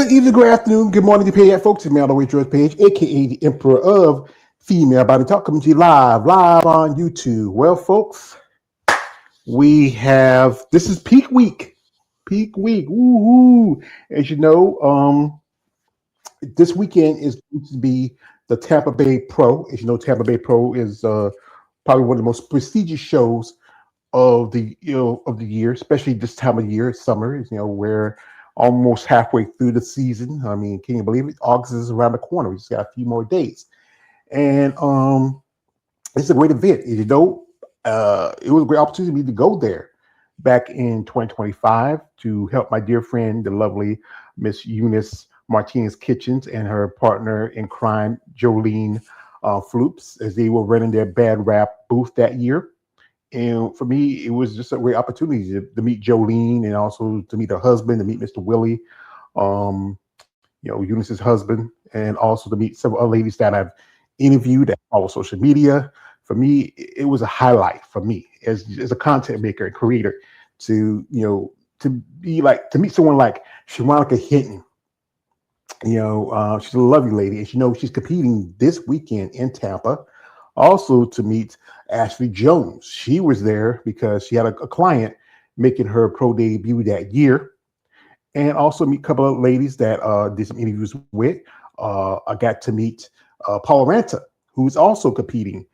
Good evening, good afternoon, good morning, good pay folks. It's me all the way George Page, aka the Emperor of Female Body Talk, coming to you live on YouTube. Well, folks, we have this is peak week. Woohoo! As you know, this weekend is going to be the Tampa Bay Pro. As you know, Tampa Bay Pro is probably one of the most prestigious shows of the year, especially this time of year, summer. We're almost halfway through the season. I mean, can you believe it? August is around the corner. We just got a few more days, and it's a great event. It was a great opportunity to go there back in 2025 to help my dear friend, the lovely Miss Eunice Martinez Kitchens, and her partner in crime, Jolene Floops, as they were running their bad rap booth that year. And for me, it was just a great opportunity to meet Jolene and also to meet her husband, to meet Mr. Willie, Eunice's husband, and also to meet several other ladies that I've interviewed that follow social media. For me, it was a highlight for me as a content maker and creator to meet someone like Sharonica Hinton. She's a lovely lady, and she's competing this weekend in Tampa. Also to meet Ashley Jones. She was there because she had a client making her pro debut that year. And also meet a couple of ladies that did some interviews with. I got to meet Paula Ranta, who's also competing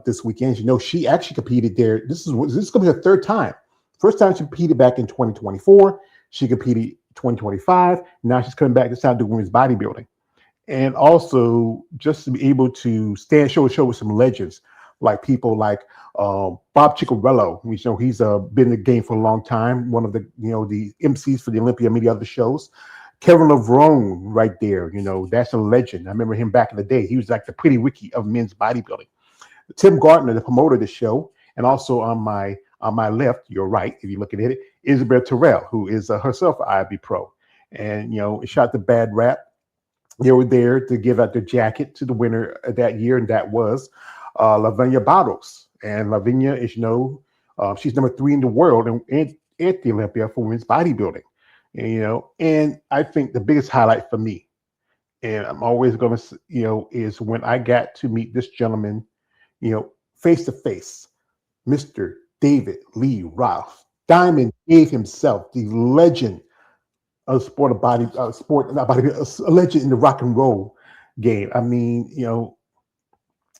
this weekend. She actually competed there. This is going to be her third time. First time she competed back in 2024. She competed 2025. Now she's coming back this time to do women's bodybuilding. And also just to be able to stand show with some legends, like people like Bob Ciccarello. He's been in the game for a long time. One of the MCs for the Olympia and many other shows. Kevin Levrone, right there. That's a legend. I remember him back in the day. He was like the Pretty Ricky of men's bodybuilding. Tim Gardner, the promoter of the show, and also on my left, your right, if you're looking at it, Isabel Terrell, who is herself an IB pro, and shot the bad rap. They were there to give out the jacket to the winner that year, and that was Lavinia Barros. And Lavinia is, she's number 3 in the world and at the Olympia for women's bodybuilding. And I think the biggest highlight for me, and I'm always going to, is when I got to meet this gentleman, face to face, Mr. David Lee Roth. Diamond Dave himself, the legend a sport of body sport not body a legend in the rock and roll game. I mean,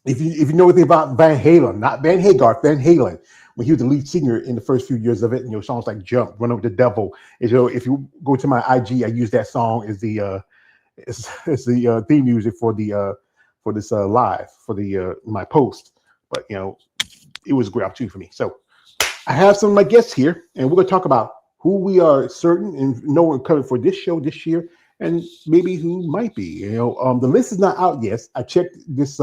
if you know anything about Van Halen, not Van Hagar, Van Halen, when he was the lead singer in the first few years of it, songs like Jump, Run Over the Devil. If you go to my IG, I use that song as the theme music for this live for the my post. But it was a great opportunity for me. So I have some of my guests here, and we're going to talk about who we are certain and know we're coming for this show this year, and maybe who might be. The list is not out yet. I checked this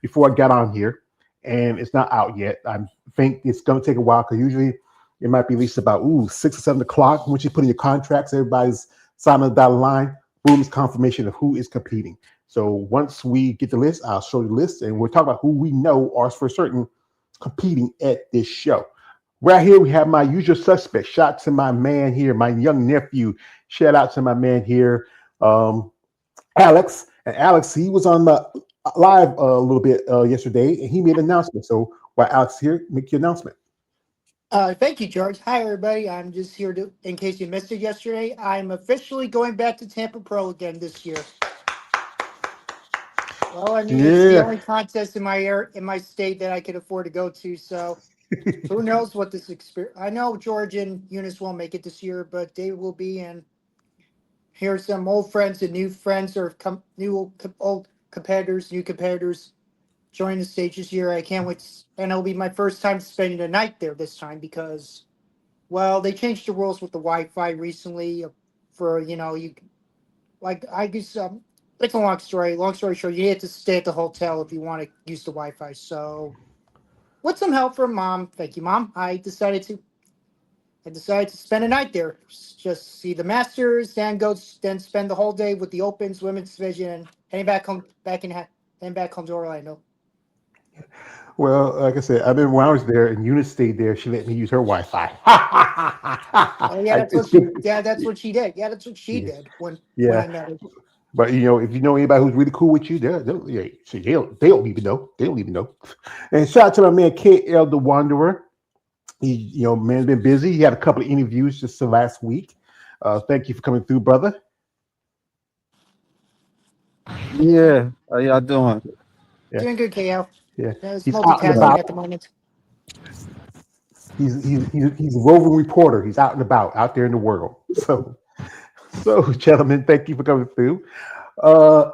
before I got on here, and it's not out yet. I think it's going to take a while because usually it might be released about 6 or 7 o'clock. Once you put in your contracts, everybody's signing the dotted line. Boom, it's confirmation of who is competing. So once we get the list, I'll show you the list, and we'll talk about who we know are for certain competing at this show. Right here, we have my usual suspect. Shout to my man here, my young nephew. Shout out to my man here, Alex. And Alex, he was on the live a little bit yesterday, and he made an announcement. So while Alex is here, make your announcement. Thank you, George. Hi, everybody. I'm just here in case you missed it yesterday. I'm officially going back to Tampa Pro again this year. Well, I mean, it's the only contest in my state that I could afford to go to. So who knows what this experience? I know George and Eunice won't make it this year, but they will be. And here's some old friends and new friends, or old competitors, new competitors join the stage this year. I can't wait, and it'll be my first time spending the night there this time because, well, they changed the rules with the Wi-Fi recently. For you like I guess it's a long story. Long story short, you have to stay at the hotel if you want to use the Wi-Fi. So, with some help from Mom, thank you, Mom. I decided to spend a night there, just see the Masters, then spend the whole day with the Opens, Women's Division, and heading back home to Orlando. Well, like I said, I remember when I was there and Eunice stayed there. She let me use her Wi-Fi. Oh yeah, that's It's what good. she. Yeah, that's what she did. Yeah, that's what she Yeah, did when yeah. I met her. But if you know anybody who's really cool with you, yeah, see, they don't even know. They don't even know. And shout out to my man KL the Wanderer. He, man's been busy. He had a couple of interviews just the last week. Thank you for coming through, brother. Yeah, how y'all doing? Yeah, Doing good, KO. yeah. It's He's out and multitasking about. at the moment. He's a roving reporter. He's out and about, out there in the world. So, gentlemen, thank you for coming through. Uh,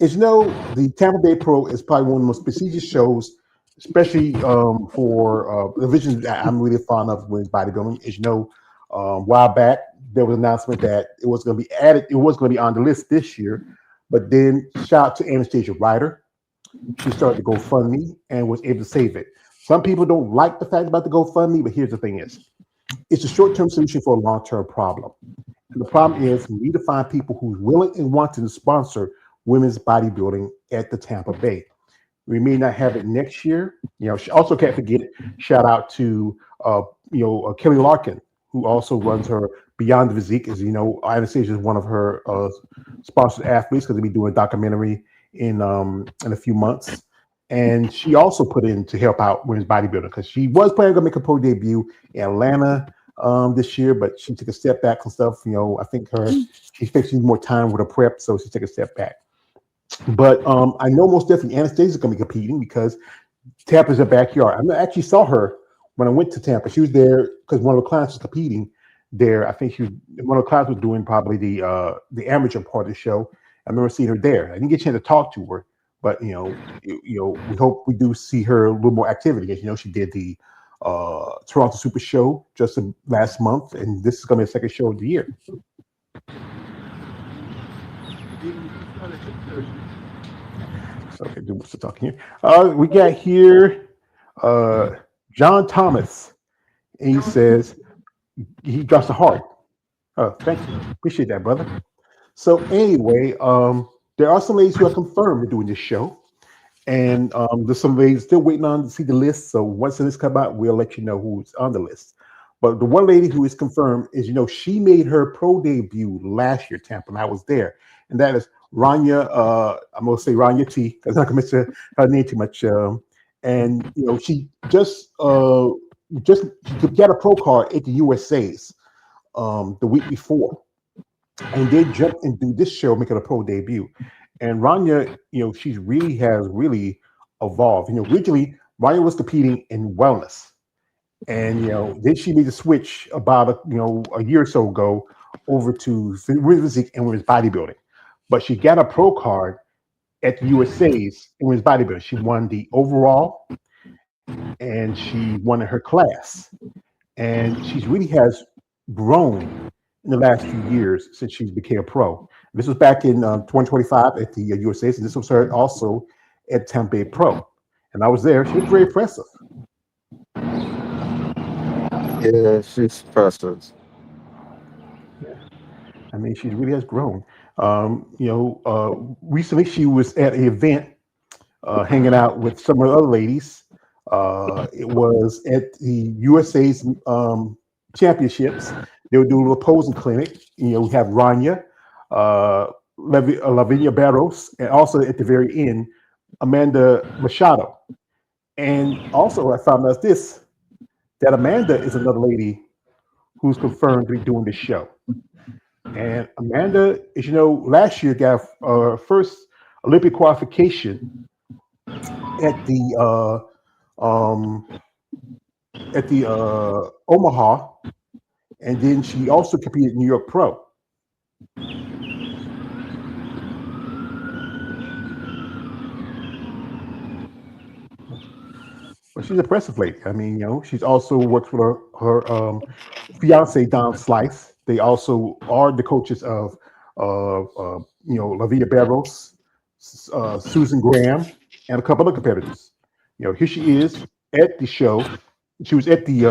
as you know, the Tampa Bay Pro is probably one of the most prestigious shows, especially for the division that I'm really fond of with bodybuilding. As you know, a while back there was an announcement that it was going to be added. It was going to be on the list this year, but then shout out to Anastasia Ryder. She started the GoFundMe and was able to save it. Some people don't like the fact about the GoFundMe, but here's the thing: it's a short-term solution for a long-term problem. And the problem is we need to find people who's willing and wanting to sponsor women's bodybuilding at the Tampa Bay. We may not have it next year. She also can't forget, shout out to Kelly Larkin, who also runs her Beyond the Physique. As you know, Anastasia is one of her sponsored athletes because they'll be doing a documentary in a few months. And she also put in to help out women's bodybuilding because she was planning to make a pro debut in Atlanta this year, but she took a step back and stuff. I think she thinks she needs more time with her prep, so she took a step back. But I know most definitely Anastasia is going to be competing because Tampa's her backyard. I actually saw her when I went to Tampa. She was there because one of the clients was competing there. I think one of the clients was doing probably the amateur part of the show. I remember seeing her there. I didn't get a chance to talk to her, but we hope we do see her a little more activity. As you know, she did the Toronto Super Show just last month, and this is going to be the second show of the year. Okay, do what's the talking here? We got here John Thomas, and he says he drops a heart. Oh, thank you, appreciate that, brother. So anyway, there are some ladies who are confirmed to doing this show, and there's some ladies still waiting on to see the list. So once the list come out, we'll let you know who's on the list. But the one lady who is confirmed is, she made her pro debut last year, Tampa, and I was there, and that is Rania. I'm gonna say Rania T. Because I'm not gonna mention her name too much. And she just she got a pro card at the USA's the week before, and they jumped and do this show, making a pro debut. And Rania, she's has really evolved. Originally Rania was competing in wellness, and then she made the switch about a year or so ago over to women's physique and women's bodybuilding. But she got a pro card at the USA's in women's bodybuilding. She won the overall, and she won in her class. And she's really has grown in the last few years since she's became a pro. This was back in 2025 at the USA's, and this was her also at Tampa Bay Pro. And I was there. She was very impressive. Yeah, she's impressive. I mean, she really has grown. Recently she was at an event hanging out with some of the other ladies. It was at the USA's championships. They were doing a little posing clinic. We have Rania, Lavinia Barros, and also at the very end, Amanda Machado. And also, I found out that Amanda is another lady who's confirmed to be doing this show. And Amanda, as you know, last year got first Olympic qualification at um, the Omaha, and then she also competed in New York Pro. But she's an impressive lady. I mean, she's also worked with her fiance Don Slice. They also are the coaches of Lavia Barros, Susan Graham, and a couple of competitors. Here she is at the show. She was at the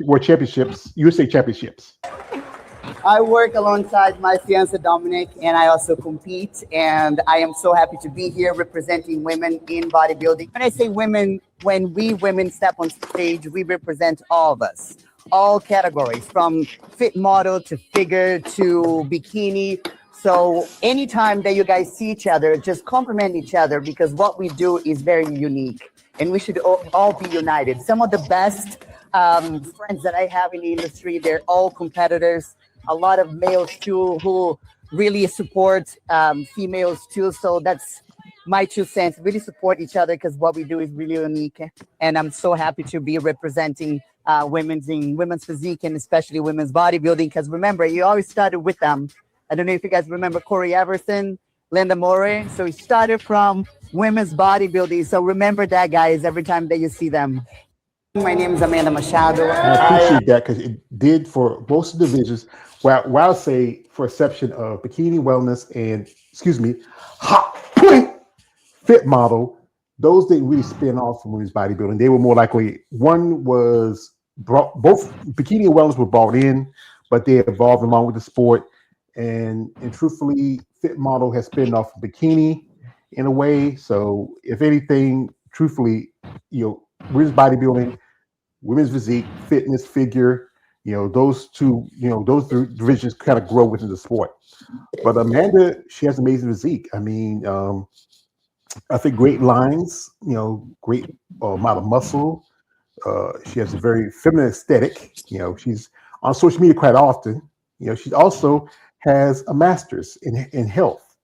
World Championships, USA Championships. I work alongside my fiance Dominic, and I also compete. And I am so happy to be here representing women in bodybuilding. When I say women, when we women step on stage, we represent all of us, all categories, from fit model to figure to bikini. So anytime that you guys see each other, just compliment each other because what we do is very unique, and we should all be united. Some of the best friends that I have in the industry, they're all competitors. A lot of males too who really support females too. So that's my 2 cents. Really support each other because what we do is really unique. And I'm so happy to be representing women's physique and especially women's bodybuilding. Because remember, you always started with them. I don't know if you guys remember Corey Everson, Linda Moore. So we started from women's bodybuilding. So remember that, guys, every time that you see them. My name is Amanda Machado. And I appreciate that because it did for most of the divisions. Well, I'll say for exception of bikini wellness and excuse me, hot point fit model, those didn't really spin off from women's bodybuilding. They were more likely one was brought both bikini and wellness were brought in, but they evolved along with the sport. And truthfully, fit model has spin off bikini in a way. So if anything, truthfully, women's bodybuilding, women's physique, fitness, figure, those two, those three divisions kind of grow within the sport. But Amanda, she has amazing physique. I mean, I think great lines, great amount of muscle. She has a very feminine aesthetic. She's on social media quite often. She also has a master's in health,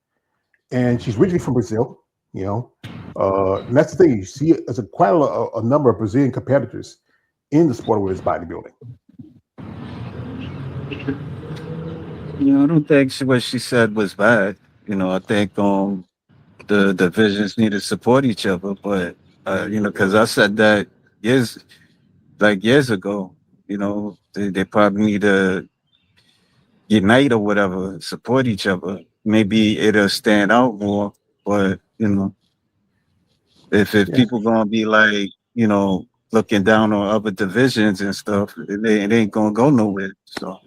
and she's originally from Brazil. And that's the thing. You see, there's quite a number of Brazilian competitors in the sport of women's bodybuilding. I don't think what she said was bad. I think the divisions need to support each other, but because I said that years ago. They probably need to unite or whatever, support each other. Maybe it'll stand out more. But if Yeah, people gonna be like looking down on other divisions and stuff, it ain't gonna go nowhere. So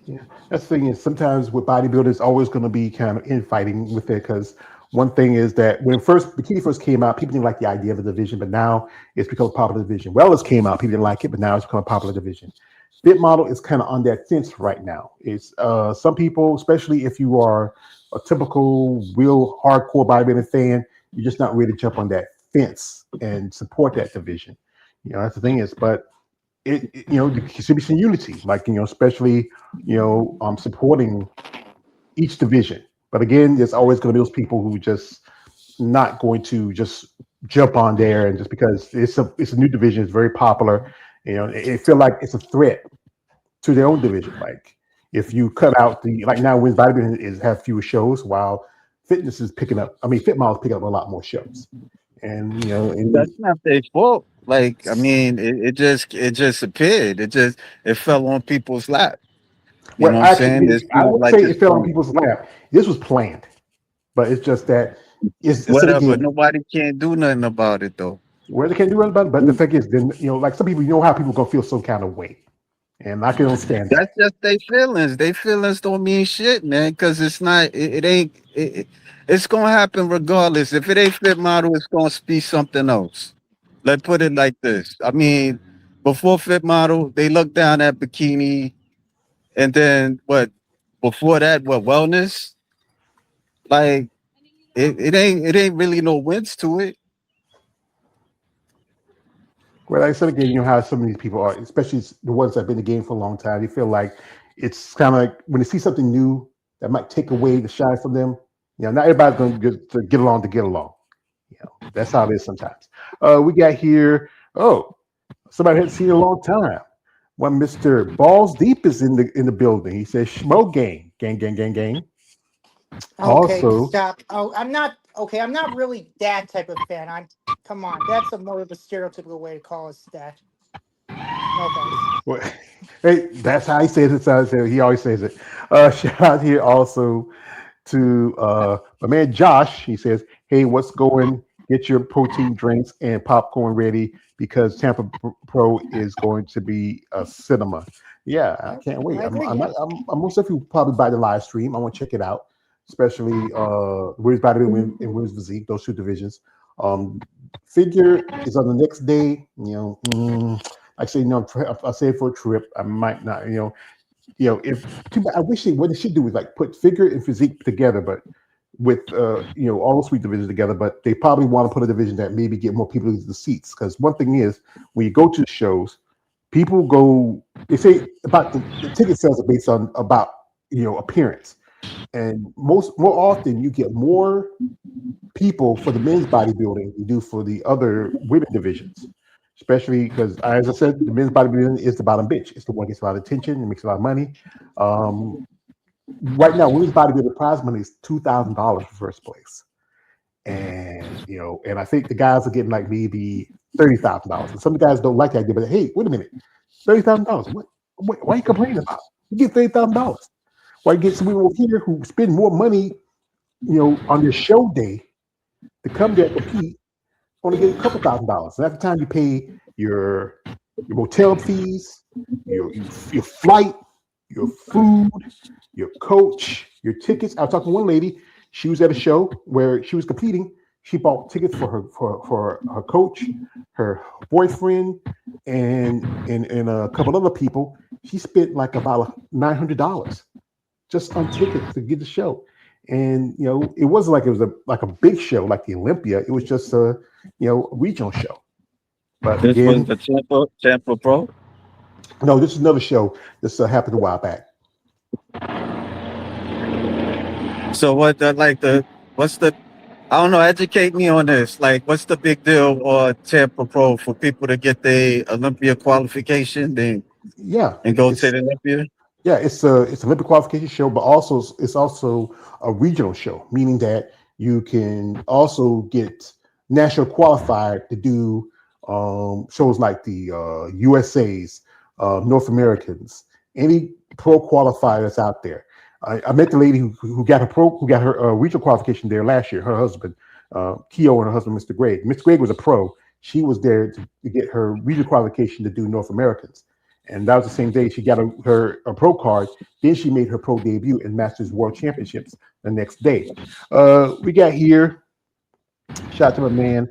yeah. That's the thing is sometimes with bodybuilding, it's always going to be kind of infighting with it because one thing is that when first bikini first came out, people didn't like the idea of a division, but now it's become a popular division. Wellness came out, people didn't like it, but now it's become a popular division. Fit model is kind of on that fence right now. It's some people, especially if you are a typical real hardcore bodybuilding fan, you're just not ready to jump on that fence and support that division. That's the thing is, but there should be some unity, like especially supporting each division. But again, there's always going to be those people who just not going to just jump on there and just because it's a new division, it's very popular. It feel like it's a threat to their own division. Like if you cut out like now, women's bodybuilding is have fewer shows, while fitness is picking up. I mean, fit models picking up a lot more shows, and that's not their fault. Like I mean, it just appeared. It fell on people's lap. You know well, what I'm saying? actually, It's I kind of would like say it's it fell on people's lap. This was planned, but it's just that it's whatever. again. Nobody can't do nothing about it though. Well, they can't do anything about it, but the thing is, then like some people, how people gonna feel some kind of way, and I can understand that. That's just their feelings. Their feelings don't mean shit, man. Because it's not. It ain't. It's gonna happen regardless. If it ain't fit model, it's gonna be something else. Let's put it like this. I mean, before fit model, they looked down at bikini, and then what? Before that, what wellness? Like it ain't really no wins to it. Well, like I said again, how some of these people are, especially the ones that have been in the game for a long time. They feel like it's kind of like when they see something new that might take away the shine from them. Not everybody's going to get along to get along. That's how it is sometimes. We got here. Oh, somebody I hadn't seen in a long time. One Mister Balls Deep is in the building. He says, "Schmo gang, gang, gang, gang, gang." Okay, Also, stop. Oh, I'm not okay. I'm not really that type of fan. I'm come on. That's a more of a stereotypical way to call us that. No thanks. well, hey, that's how he says it. He always says it. Shout out here also to my man Josh. He says, "Hey, what's going? Get your protein drinks and popcorn ready because Tampa Pro is going to be a cinema." Yeah, I can't wait. I agree. I'm most definitely probably buy the live stream. I want to check it out, especially women's bodybuilding and women's physique, those two divisions. Um, Figure is on the next day. I say I'll say it for a trip. I might not. If I wish what they should do is like put figure and physique together, but with all the sweet divisions together. But they probably want to put a division that maybe get more people into the seats. Because one thing is, when you go to the shows, people go. They say about the ticket sales are based on about appearance, and more often you get more people for the men's bodybuilding you do for the other women divisions. Especially because, as I said, the men's bodybuilding is the bottom bitch. It's the one that gets a lot of attention and makes a lot of money. Right now, women's bodybuilding prize money is $2,000 for first place, and I think the guys are getting like maybe $30,000. And some of the guys don't like that idea, but hey, wait a minute, $30,000. What? Why are you complaining about? You get $30,000. Why you get some people here who spend more money, on their show day to come there and compete? Only get a couple $1,000s. And at the time you pay your motel fees, your flight, your food, your coach, your tickets. I was talking to one lady. She was at a show where she was competing. She bought tickets for her coach, her boyfriend, and a couple other people. She spent like about $900 just on tickets to get the show. And it wasn't like it was a big show like the Olympia. It was just a regional show. But This again, was the Tampa Pro. no, this is another show. This happened a while back. So what's the I don't know, educate me on this. Like, what's the big deal or Tampa Pro for people to get the Olympia qualification Yeah, and go to the Olympia? Yeah, it's an Olympic qualification show, but it's also a regional show, meaning that you can also get national qualified to do shows like the USA's, North Americans, any pro qualifiers out there. I met the lady who got her regional qualification there last year. Her husband, Keo, and her husband, Mr. Gregg. Mr. Gregg was a pro. She was there to get her regional qualification to do North Americans. And that was the same day she got her pro card. Then she made her pro debut in Masters World Championships the next day. We got here. Shout out to my man.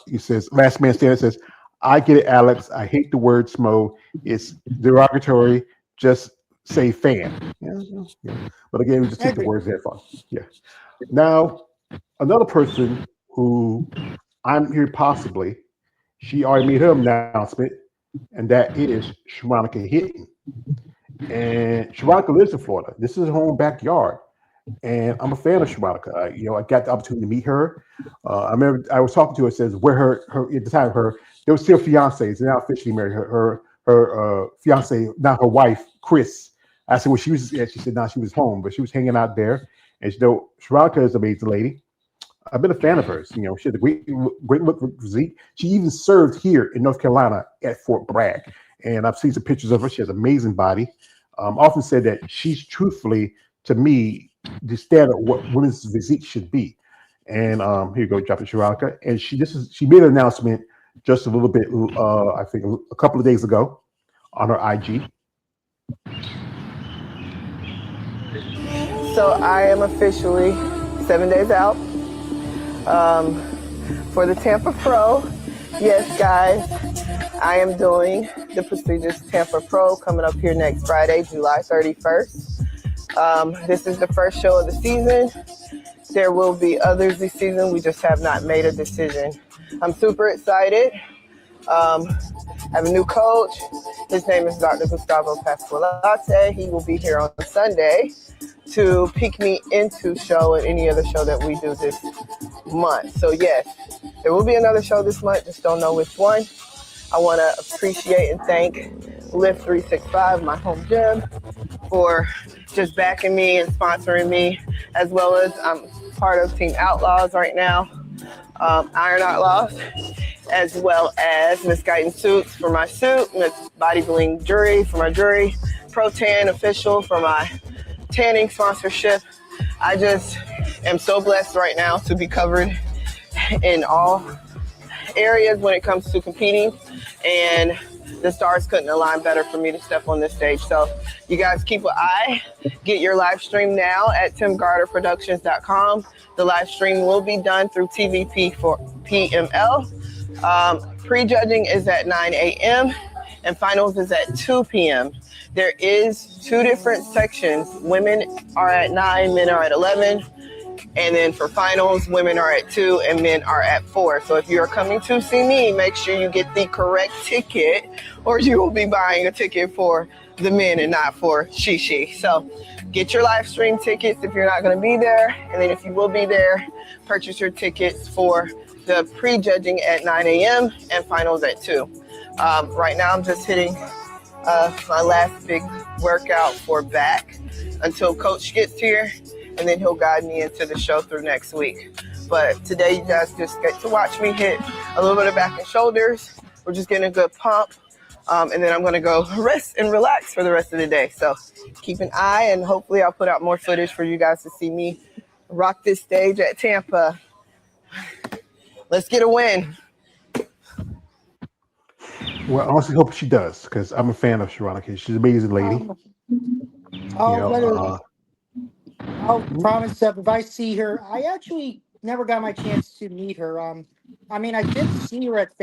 He says, last man standing says, I get it, Alex. I hate the word smo. It's derogatory. Just say fan. Yeah. But again, we just take the words there for. Yeah. Now, another person who I'm here possibly, she already made her announcement, and that is Sharonica Hinton. And Sharonica lives in Florida. This is her home backyard. And I'm a fan of Sharonica. I got the opportunity to meet her. I remember I was talking to her. It says where her at the time they were still fiancés. Now officially married. Her fiance, not her wife, Chris. I said, well, she was. Yeah, she said, no, she was home, but she was hanging out there. And Sharonica is an amazing lady. I've been a fan of hers. She has a great look physique. She even served here in North Carolina at Fort Bragg, and I've seen some pictures of her. She has an amazing body. Often said that she's truthfully, to me, the standard of what women's physique should be. And here you go, dropping Sharonica. And she made an announcement just a little bit, I think a couple of days ago on her IG. So I am officially 7 days out for the Tampa Pro. Yes, guys, I am doing the prestigious Tampa Pro coming up here next Friday, July 31st. This is the first show of the season. There will be others this season. We just have not made a decision. I'm super excited. I have a new coach. His name is Dr. Gustavo Pasqualate. He will be here on Sunday to pick me into show and any other show that we do this month. So yes, there will be another show this month. Just don't know which one. I want to appreciate and thank Lift 365, my home gym, for just backing me and sponsoring me, as well as I'm part of Team Outlaws right now, Iron Outlaws, as well as Miss Guyton Suits for my suit, Miss Body Bling Jury for my jury, Pro Tan Official for my tanning sponsorship. I just am so blessed right now to be covered in all areas when it comes to competing, and the stars couldn't align better for me to step on this stage. So you guys keep an eye. Get your live stream now at timgarterproductions.com. The live stream will be done through TVP for PML. Prejudging is at 9 a.m. and finals is at 2 p.m. There is 2 different sections. Women are at 9, men are at 11. And then for finals, women are at 2 and men are at 4. So if you're coming to see me, make sure you get the correct ticket or you will be buying a ticket for the men and not for Shishi. So get your live stream tickets if you're not going to be there. And then if you will be there, purchase your tickets for the prejudging at 9 a.m. and finals at 2. Right now, I'm just hitting my last big workout for back until coach gets here, and then he'll guide me into the show through next week. But today, you guys just get to watch me hit a little bit of back and shoulders. We're just getting a good pump, and then I'm going to go rest and relax for the rest of the day. So keep an eye, and hopefully I'll put out more footage for you guys to see me rock this stage at Tampa. Let's get a win. Well, I honestly hope she does, because I'm a fan of Sharonica. She's an amazing lady. I'll promise that if I see her, I actually never got my chance to meet her. I mean, I did see her at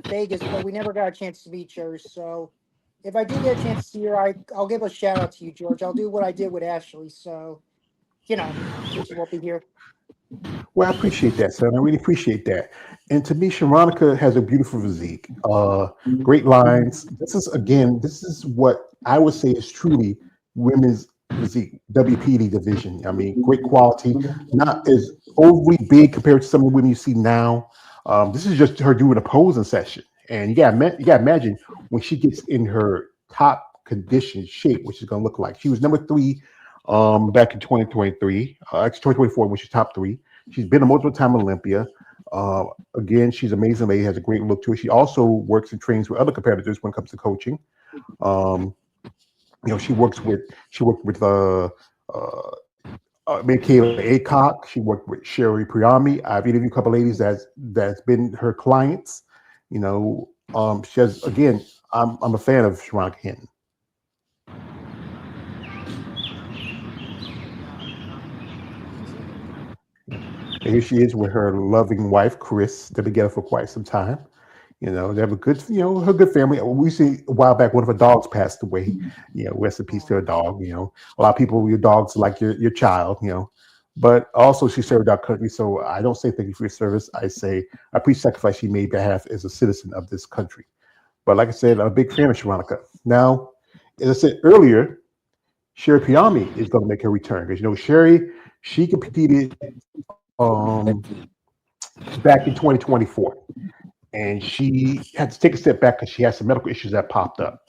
Vegas, but we never got a chance to meet her. So, if I do get a chance to see her, I'll give a shout out to you, George. I'll do what I did with Ashley. So, since you won't be here. Well, I appreciate that, son. I really appreciate that. And to me, Sharonica has a beautiful physique, great lines. This is what I would say is truly women's physique, WPD division. I mean, great quality, not as overly big compared to some of the women you see now. This is just her doing a posing session. And you got to imagine when she gets in her top condition shape, what she's going to look like. She was number 3 back in 2023, actually 2024 when she's top 3. She's been a multiple-time Olympia. Again, she's amazing lady, has a great look to her. She also works and trains with other competitors when it comes to coaching. She worked with Michaela Aycock. She worked with Sherry Priyami. I've interviewed a couple ladies that's been her clients. She has, again, I'm a fan of Sharonica Hinton. And here she is with her loving wife, Chris. They've been together for quite some time. They have a good, her good family. We see a while back one of her dogs passed away. Rest in peace to her dog. A lot of people, your dog's like your child. But also she served our country. So I don't say thank you for your service. I say I appreciate the sacrifice she made behalf as a citizen of this country. But like I said, I'm a big fan of Sharonica. Now, as I said earlier, Sherry Priyami is going to make her return because Sherry, she competed back in 2024, and she had to take a step back because she had some medical issues that popped up.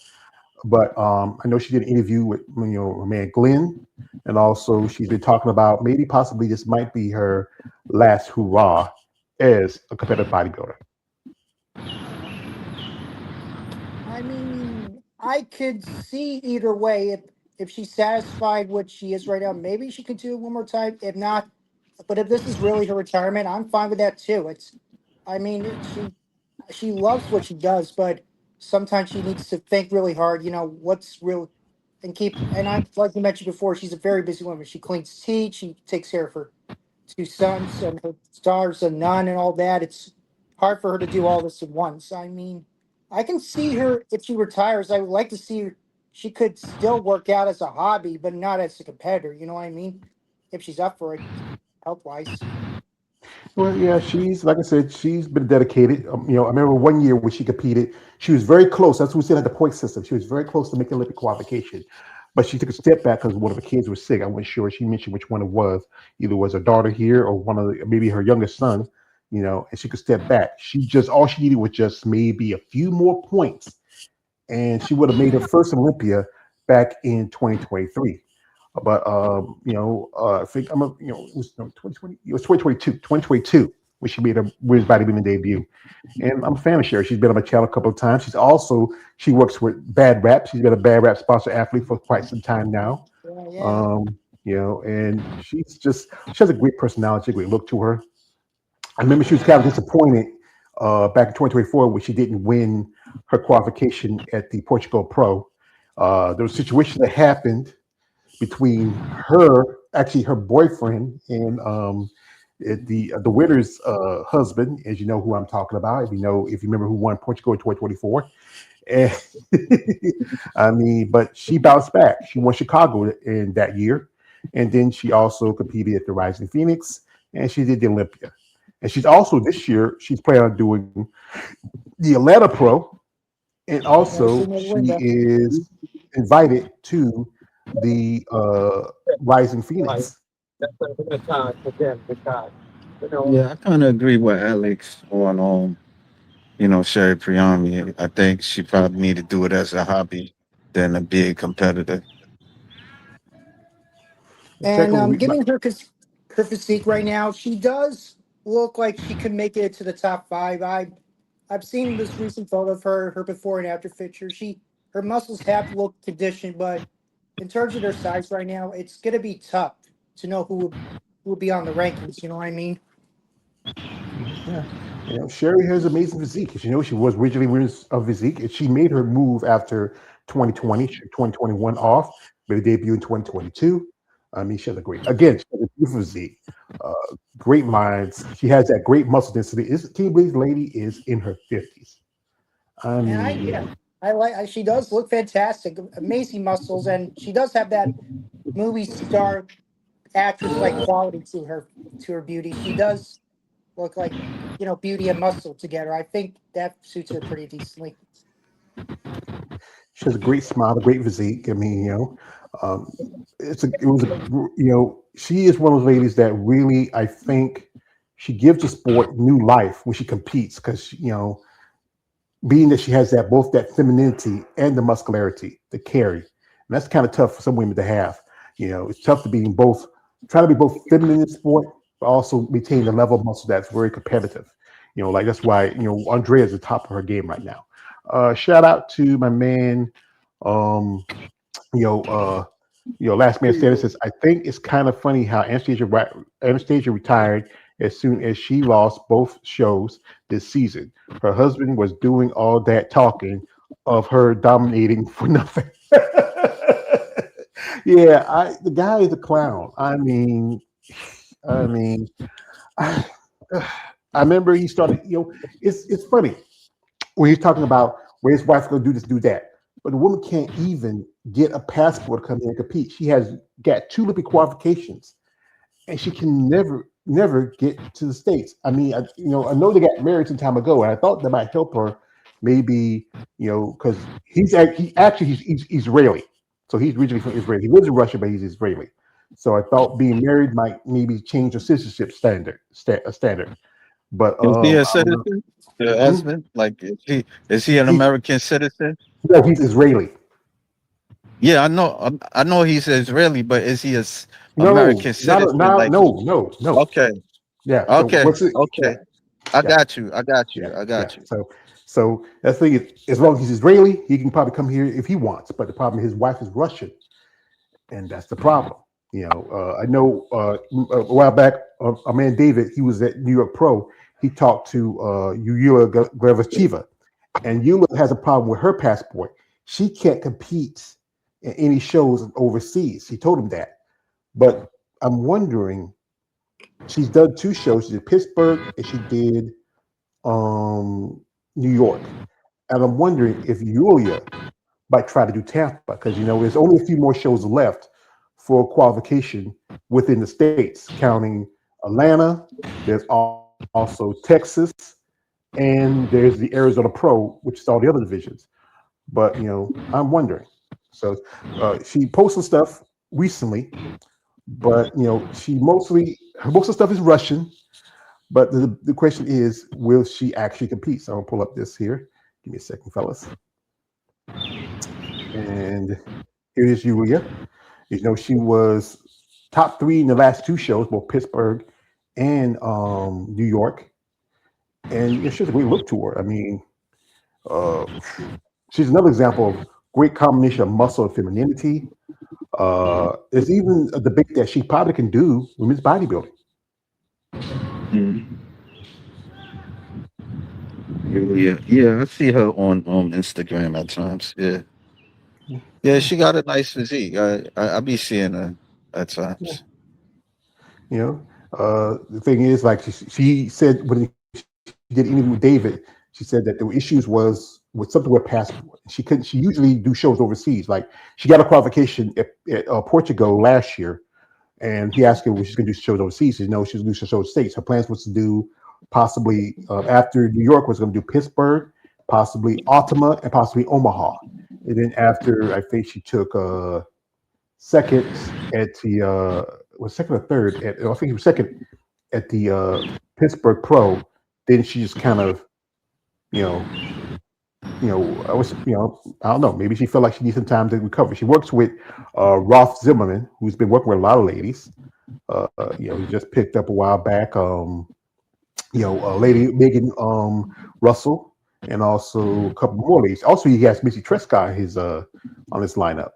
But I know she did an interview with her man Glenn, and also she's been talking about maybe possibly this might be her last hurrah as a competitive bodybuilder. I mean, I could see either way. If she's satisfied what she is right now, maybe she could do it one more time. If not, but if this is really her retirement, I'm fine with that too. She loves what she does, but sometimes she needs to think really hard. What's real, and I like you mentioned before, she's a very busy woman. She cleans teeth, she takes care of her 2 sons and her daughter's a nun and all that. It's hard for her to do all this at once. I mean, I can see her if she retires. I would like to see her. She could still work out as a hobby, but not as a competitor. You know what I mean? If she's up for it, health wise. Well, yeah, she's like I said, she's been dedicated. I remember one year when she competed, she was very close. That's what we said at the point system. She was very close to making Olympic qualification, but she took a step back because one of the kids was sick. I wasn't sure. She mentioned which one it was. Either was her daughter here or maybe her youngest son. And she could step back. All she needed was just maybe a few more points, and she would have made her first Olympia back in 2023. But I think it was 2020. It was 2022 when she made her women's bodybuilding debut. And I'm a fan of Sherry. She's been on my channel a couple of times. She works with Bad Rap. She's been a Bad Rap sponsor athlete for quite some time now. Yeah. And she has a great personality, a great look to her. I remember she was kind of disappointed back in 2024 when she didn't win her qualification at the Portugal Pro. There was a situation that happened between her boyfriend, and the winner's husband, as you know who I'm talking about. If you remember who won Portugal in 2024. And I mean, but she bounced back. She won Chicago in that year, and then she also competed at the Rising Phoenix, and she did the Olympia. And she's also this year she's planning on doing the Atlanta Pro, and Never also seen that she window. is invited to the Rising Phoenix. Yeah, I kind of agree with Alex on Sherry Priyami. I think she probably need to do it as a hobby than to be a competitor. And Exactly. giving her physique right now, she does look like she could make it to the top five. I've seen this recent photo of her before and after picture. Her muscles have looked conditioned, but in terms of their size right now, it's gonna be tough to know who will be on the rankings. You know what I mean? Yeah. Sherry has amazing physique. She was originally winners of physique, and she made her move after 2020, 2021 off, made a debut in 2022. I mean, she has she has a beautiful physique, uh, great minds. She has that great muscle density. Can you believe the lady is in her 50s? I And mean, she does look fantastic, amazing muscles, and she does have that movie star actress like quality to her beauty. She does look like beauty and muscle together. I think that suits her pretty decently. she has a great smile, a great physique. I mean, um, she is one of those ladies that really, I think, she gives the sport new life when she competes because being that she has both that femininity and the muscularity to carry, and that's kind of tough for some women to have. It's tough to be both, try to be both feminine in sport, but also maintain the level of muscle that's very competitive. Like that's why Andrea is the top of her game right now. Shout out to my man, um, you know, uh, Last Man Standing says, I think it's kind of funny how Anastasia retired as soon as she lost both shows this season. Her husband was doing all that talking of her dominating for nothing. Yeah, the guy is a clown. I mean, I, I remember he started. It's funny when he's talking about where his wife's going to do this, do that. But the woman can't even get a passport to come here and compete. She has got 2 Olympic qualifications, and she can never get to the States. I mean, I know they got married some time ago, and I thought that might help her, maybe, because he's Israeli, so he's originally from Israel. He lives in Russia, but he's Israeli. So I thought being married might maybe change the citizenship standard. But Is he a I don't know. citizen? Your Hmm? husband? Like, is he an He, American citizen? no, he's Israeli. Yeah, I know. I know he's Israeli, but is he No, American not citizen? now. Like, No. okay, Yeah. So okay, what's it? Yeah, okay. I yeah, got you. I got yeah, you. I yeah. got you. So that's the thing is, as long as he's Israeli, he can probably come here if he wants. But the problem is his wife is Russian, and that's the problem. I know a while back, our man David, he was at New York Pro. He talked to Yulia Glavacheva, and Yulia has a problem with her passport. She can't compete in any shows overseas. He told him that. But I'm wondering, she's done 2 shows. She did Pittsburgh and she did New York. And I'm wondering if Yulia might try to do Tampa because there's only a few more shows left for qualification within the states, counting Atlanta. There's also Texas, and there's the Arizona Pro, which is all the other divisions. But I'm wondering. So she posted stuff recently, but most of the stuff is Russian. But the question is, will she actually compete? So I'm gonna pull up this here. Give me a second, fellas. And here is Yulia. She was top 3 in the last 2 shows, both Pittsburgh and New York. And she has a great look to her. I mean, uh, she's another example of great combination of muscle and femininity. There's even a debate that she probably can do women's bodybuilding. Mhm. Yeah. I see her on Instagram at times. Yeah, yeah. Yeah, She got a nice physique. I be seeing her at yeah. times. You know, the thing is, like she said when she did interview with David, she said that there were issues was with something with passport. She couldn't. She usually do shows overseas. Like she got a qualification at Portugal last year, and he asked her was she's going to do shows overseas. She said no, she's going to do shows states. Her plans was to do possibly after New York was going to do Pittsburgh, possibly Altima, and possibly Omaha. And then after I think she took second at the was second or third at I think he was second at the Pittsburgh Pro. Then she just kind of you know I was I don't know, maybe she felt like she needs some time to recover. She works with Roth Zimmerman, who's been working with a lot of ladies. He just picked up a while back. Lady Megan Russell, and also a couple more ladies. Also, he has Missy Trescott his on his lineup.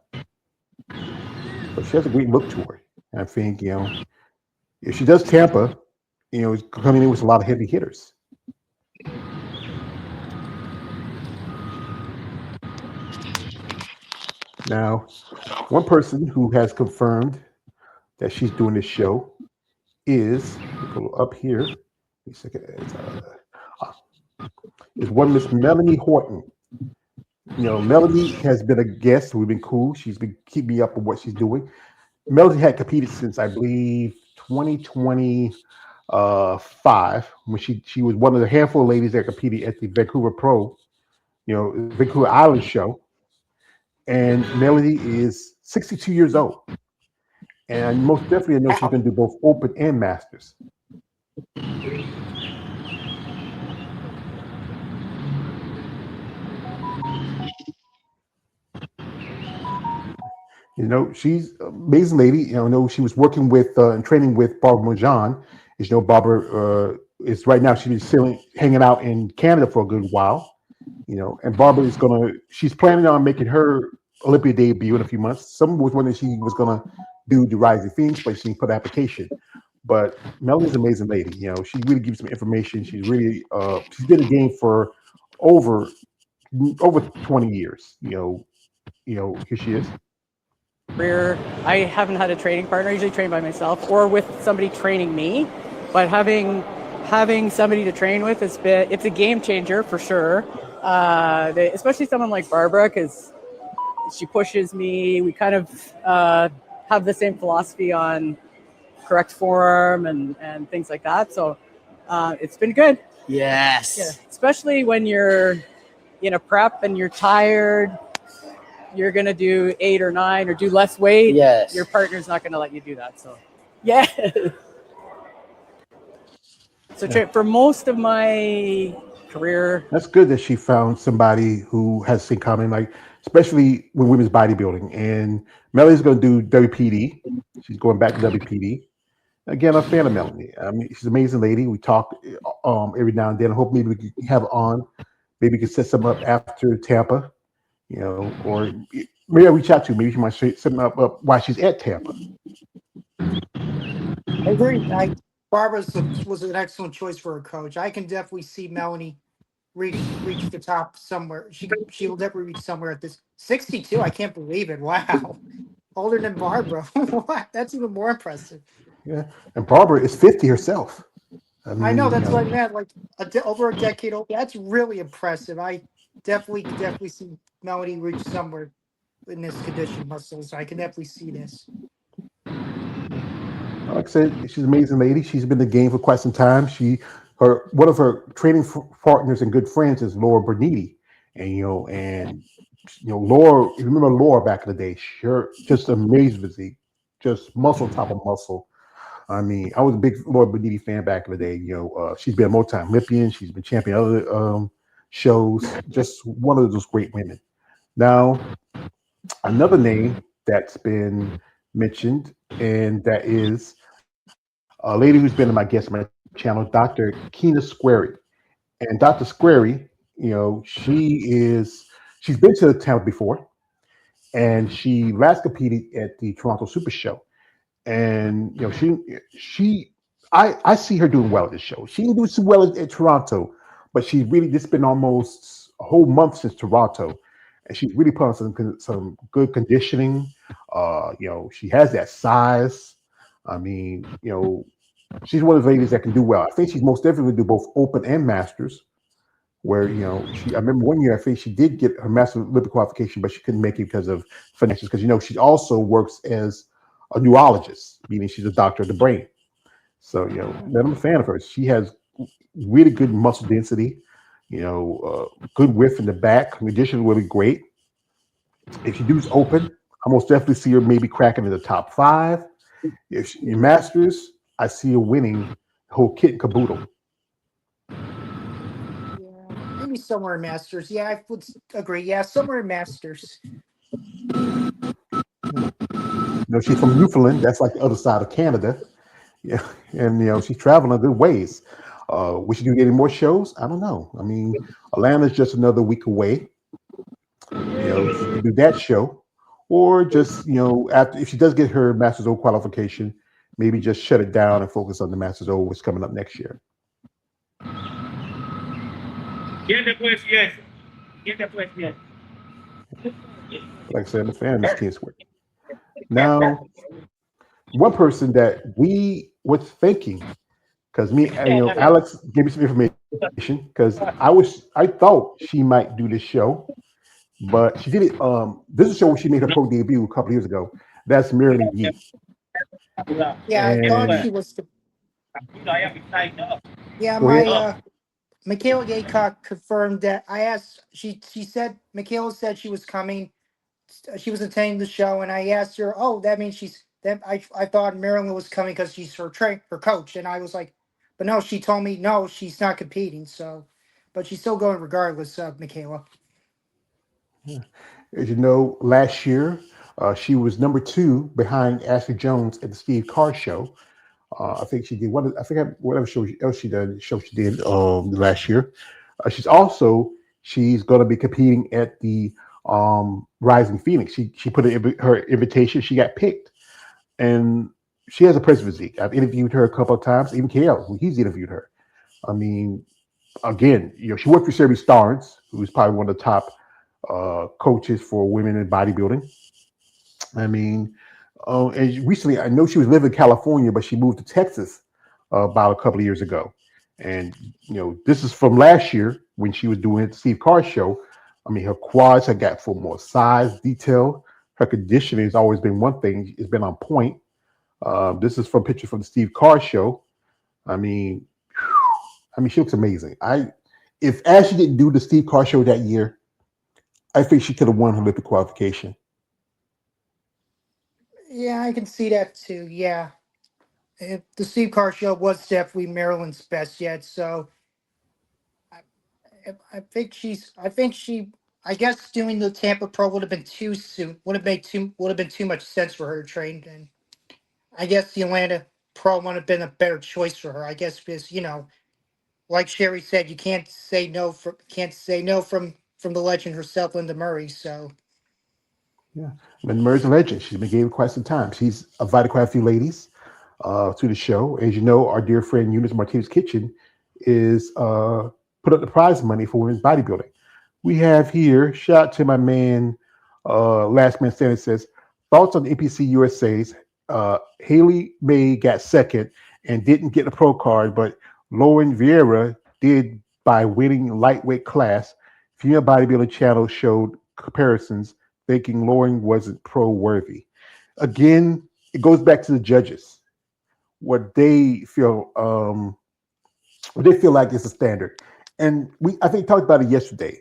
But she has a great look to her. And I think if she does Tampa, it's coming in with a lot of heavy hitters. Now, one person who has confirmed that she's doing this show is go up here. Wait a second. Is one Miss Melanie Horton. Melanie has been a guest. We've been cool. She's been keeping me up with what she's doing. Melanie had competed since I believe 2025 when she was one of the handful of ladies that competed at the Vancouver Pro, Vancouver Island show. And Melanie is 62 years old. And most definitely I know she's going to do both Open and Masters. She's an amazing lady. I know she was working with and training with Barbara Mojan. As you know, Barbara is right now she's still hanging out in Canada for a good while. And Barbara she's planning on making her Olympia debut in a few months. Someone was wondering she was gonna do the Rising Phoenix, but she didn't put the application. But Melanie's an amazing lady. She really gives me information. She's really she's been in the game for over 20 years. Here she is. Career, I haven't had a training partner. I usually train by myself or with somebody training me. But having somebody to train with it's a game changer for sure. Especially someone like Barbara, because she pushes me. We kind of have the same philosophy on correct form and things like that. So it's been good. Yes. Yeah. Especially when you're in a prep and you're tired. You're going to do 8 or 9 or do less weight. Yes. Your partner's not going to let you do that. So, yeah. For most of my career. That's good that she found somebody who has the same common, like, especially with women's bodybuilding. And Melanie's going to do WPD. She's going back to WPD. Again, I'm a fan of Melanie. I mean, she's an amazing lady. We talk every now and then. I hope maybe we can have her on. Maybe we can set something up after Tampa. Or maybe I'll reach out to her. Maybe she might set something up while she's at Tampa. I agree. Barbara was an excellent choice for a coach. I can definitely see Melanie reach the top somewhere. She'll definitely reach somewhere at this 62. I can't believe it. Wow, older than Barbara. What? That's even more impressive. Yeah, and Barbara is 50 herself. I know that's what I meant. Like over a decade old. That's really impressive. I definitely see Melanie reach somewhere in this condition muscle. So I can definitely see this. Like I said, she's an amazing lady. She's been in the game for quite some time. One of her training partners and good friends is Laura Bernini, and Laura. You remember Laura back in the day? Sure, just amazing physique, just muscle on top of muscle. I mean, I was a big Laura Bernini fan back in the day. She's been a multi-time Olympian. She's been champion other shows. Just one of those great women. Now, another name that's been mentioned, and that is a lady who's been my guest on my channel, Dr. Keena Squarey. And Dr. Squarey, she's been to the town before, and she last competed at the Toronto Super Show. And I see her doing well at this show. She didn't do so well at Toronto, but she's really just been almost a whole month since Toronto, and she's really put on some good conditioning. She has that size. I mean, she's one of the ladies that can do well. I think she's most definitely do both open and masters. Where I remember one year I think she did get her master Olympic qualification, but she couldn't make it because of finances. Because she also works as a neurologist, meaning she's a doctor of the brain. So I'm a fan of hers. She has really good muscle density. Good width in the back. Condition will be great. If she does open, I most definitely see her maybe cracking in the top 5. If she in masters, I see her winning the whole kit and caboodle. Yeah, maybe somewhere in Masters. Yeah, I would agree. Yeah, somewhere in Masters. She's from Newfoundland. That's like the other side of Canada. Yeah, and she's traveling a good ways. We should do any more shows? I don't know. I mean, Atlanta's just another week away. She could do that show, or just after if she does get her Masters O qualification, maybe just shut it down and focus on the Masters O, what's coming up next year. Get the question. Get the question. Like I said, I'm a fan of Miss Kingsworth. Now, one person that we were thinking, because Alex gave me some information, because I thought she might do this show, but she did it. This is a show where she made her pro debut a couple years ago. That's Marilyn Yee. Yeah, I thought she was. Yeah, Michaela Gaycock confirmed that. I asked. She said Michaela said she was coming. She was attending the show, and I asked her, "Oh, that means she's." That I thought Marilyn was coming because she's her coach, and I was like, but no, she told me no, she's not competing. So, but she's still going regardless of Michaela. Yeah. As you know, last year she was number 2 behind Ashley Jones at the Steve Carr show. I think she did whatever show else she did. Show she did last year. She's going to be competing at the Rising Phoenix. She put her invitation. She got picked, and she has a present physique. I've interviewed her a couple of times. Even KL, he's interviewed her. I mean, again, she worked for Sherry Starnes, who's probably one of the top coaches for women in bodybuilding. I mean, and recently, I know she was living in California, but she moved to Texas about a couple of years ago. And this is from last year when she was doing the Steve Carr show. I mean, her quads have got for more size, detail. Her conditioning has always been one thing; it's been on point. This is from picture from the Steve Carr show. I mean, she looks amazing. If Ashley didn't do the Steve Carr show that year, I think she could have won her Olympic qualification. Yeah, I can see that too. Yeah, the Steve Carr show was definitely Marilyn's best yet. So, I think I guess doing the Tampa Pro would have been too soon. Would have been too much sense for her to train. And I guess the Atlanta Pro would have been a better choice for her. I guess because like Sherry said, you can't say no from the legend herself, Linda Murray. So. Yeah, Linda Murray's a legend. She's been gave quite some time. She's invited quite a few ladies to the show. As you know, our dear friend Eunice Martinez Kitchen is put up the prize money for women's bodybuilding. We have here, shout out to my man, Last Man Standing says, thoughts on the NPC USA's. Haley May got second and didn't get the pro card, but Lauren Vieira did by winning lightweight class. Female Bodybuilding Channel showed comparisons thinking Lauren wasn't pro worthy. Again, it goes back to the judges. What they feel like is a standard. And I think talked about it yesterday.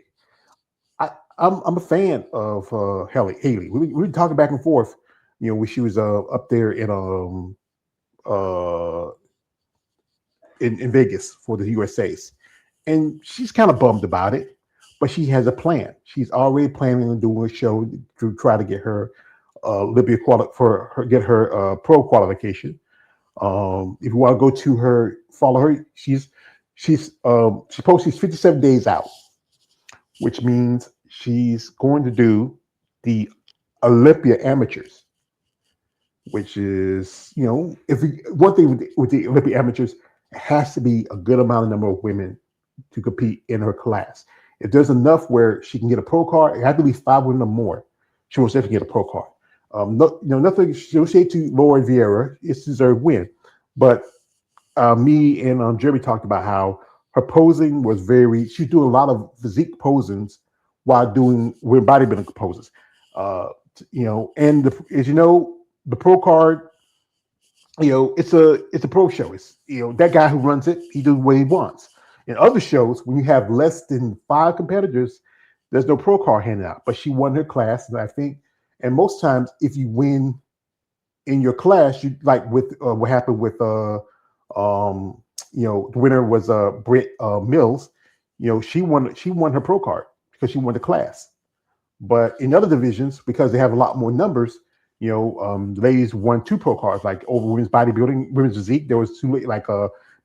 I'm a fan of Haley. We were talking back and forth, when she was up there in Vegas for the USA's. And she's kind of bummed about it, but she has a plan. She's already planning on doing a show to try to get her get her pro qualification. If you want to go to her, follow her. She's supposed she's 57 days out, which means she's going to do the Olympia Amateurs, which is one thing with the Olympia Amateurs, it has to be a good amount of number of women to compete in her class. If there's enough where she can get a pro card, it had to be 5 women or more. She will definitely get a pro card. Nothing. She'll say to Laura Vieira, it's deserved win. But me and Jeremy talked about how her posing was very. She's doing a lot of physique posings while doing with bodybuilding poses. Uh, and as you know, the pro card, it's a pro show. It's that guy who runs it, he does what he wants. In other shows, when you have less than 5 competitors, there's no pro card handed out. But she won her class, and I think, and most times, if you win in your class, you like with what happened with the winner was Britt Mills. She won her pro card because she won the class. But in other divisions, because they have a lot more numbers, the ladies won 2 pro cards, like over women's bodybuilding, women's physique. There was 2, like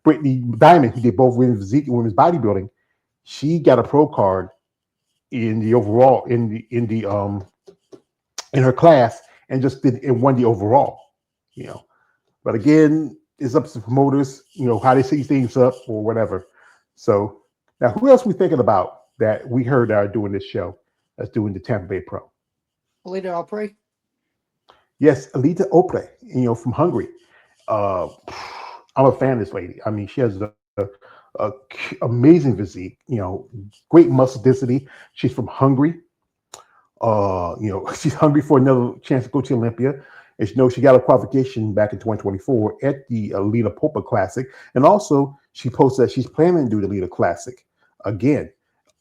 Brittany Diamond, who did both women's physique and women's bodybuilding. She got a pro card in the overall in her class, and just did and won the overall. But again, it's up to the promoters, how they see things up or whatever. So now, who else we thinking about that we heard are doing this show? That's doing the Tampa Bay Pro. Alita Opry. Yes, Alita Opre, from Hungary. Uh, I'm a fan of this lady. I mean, she has a amazing physique. Great muscle density. She's from Hungary. She's hungry for another chance to go to Olympia. And she got a qualification back in 2024 at the Alita Popa Classic. And also, she posted that she's planning to do the Alita Classic again.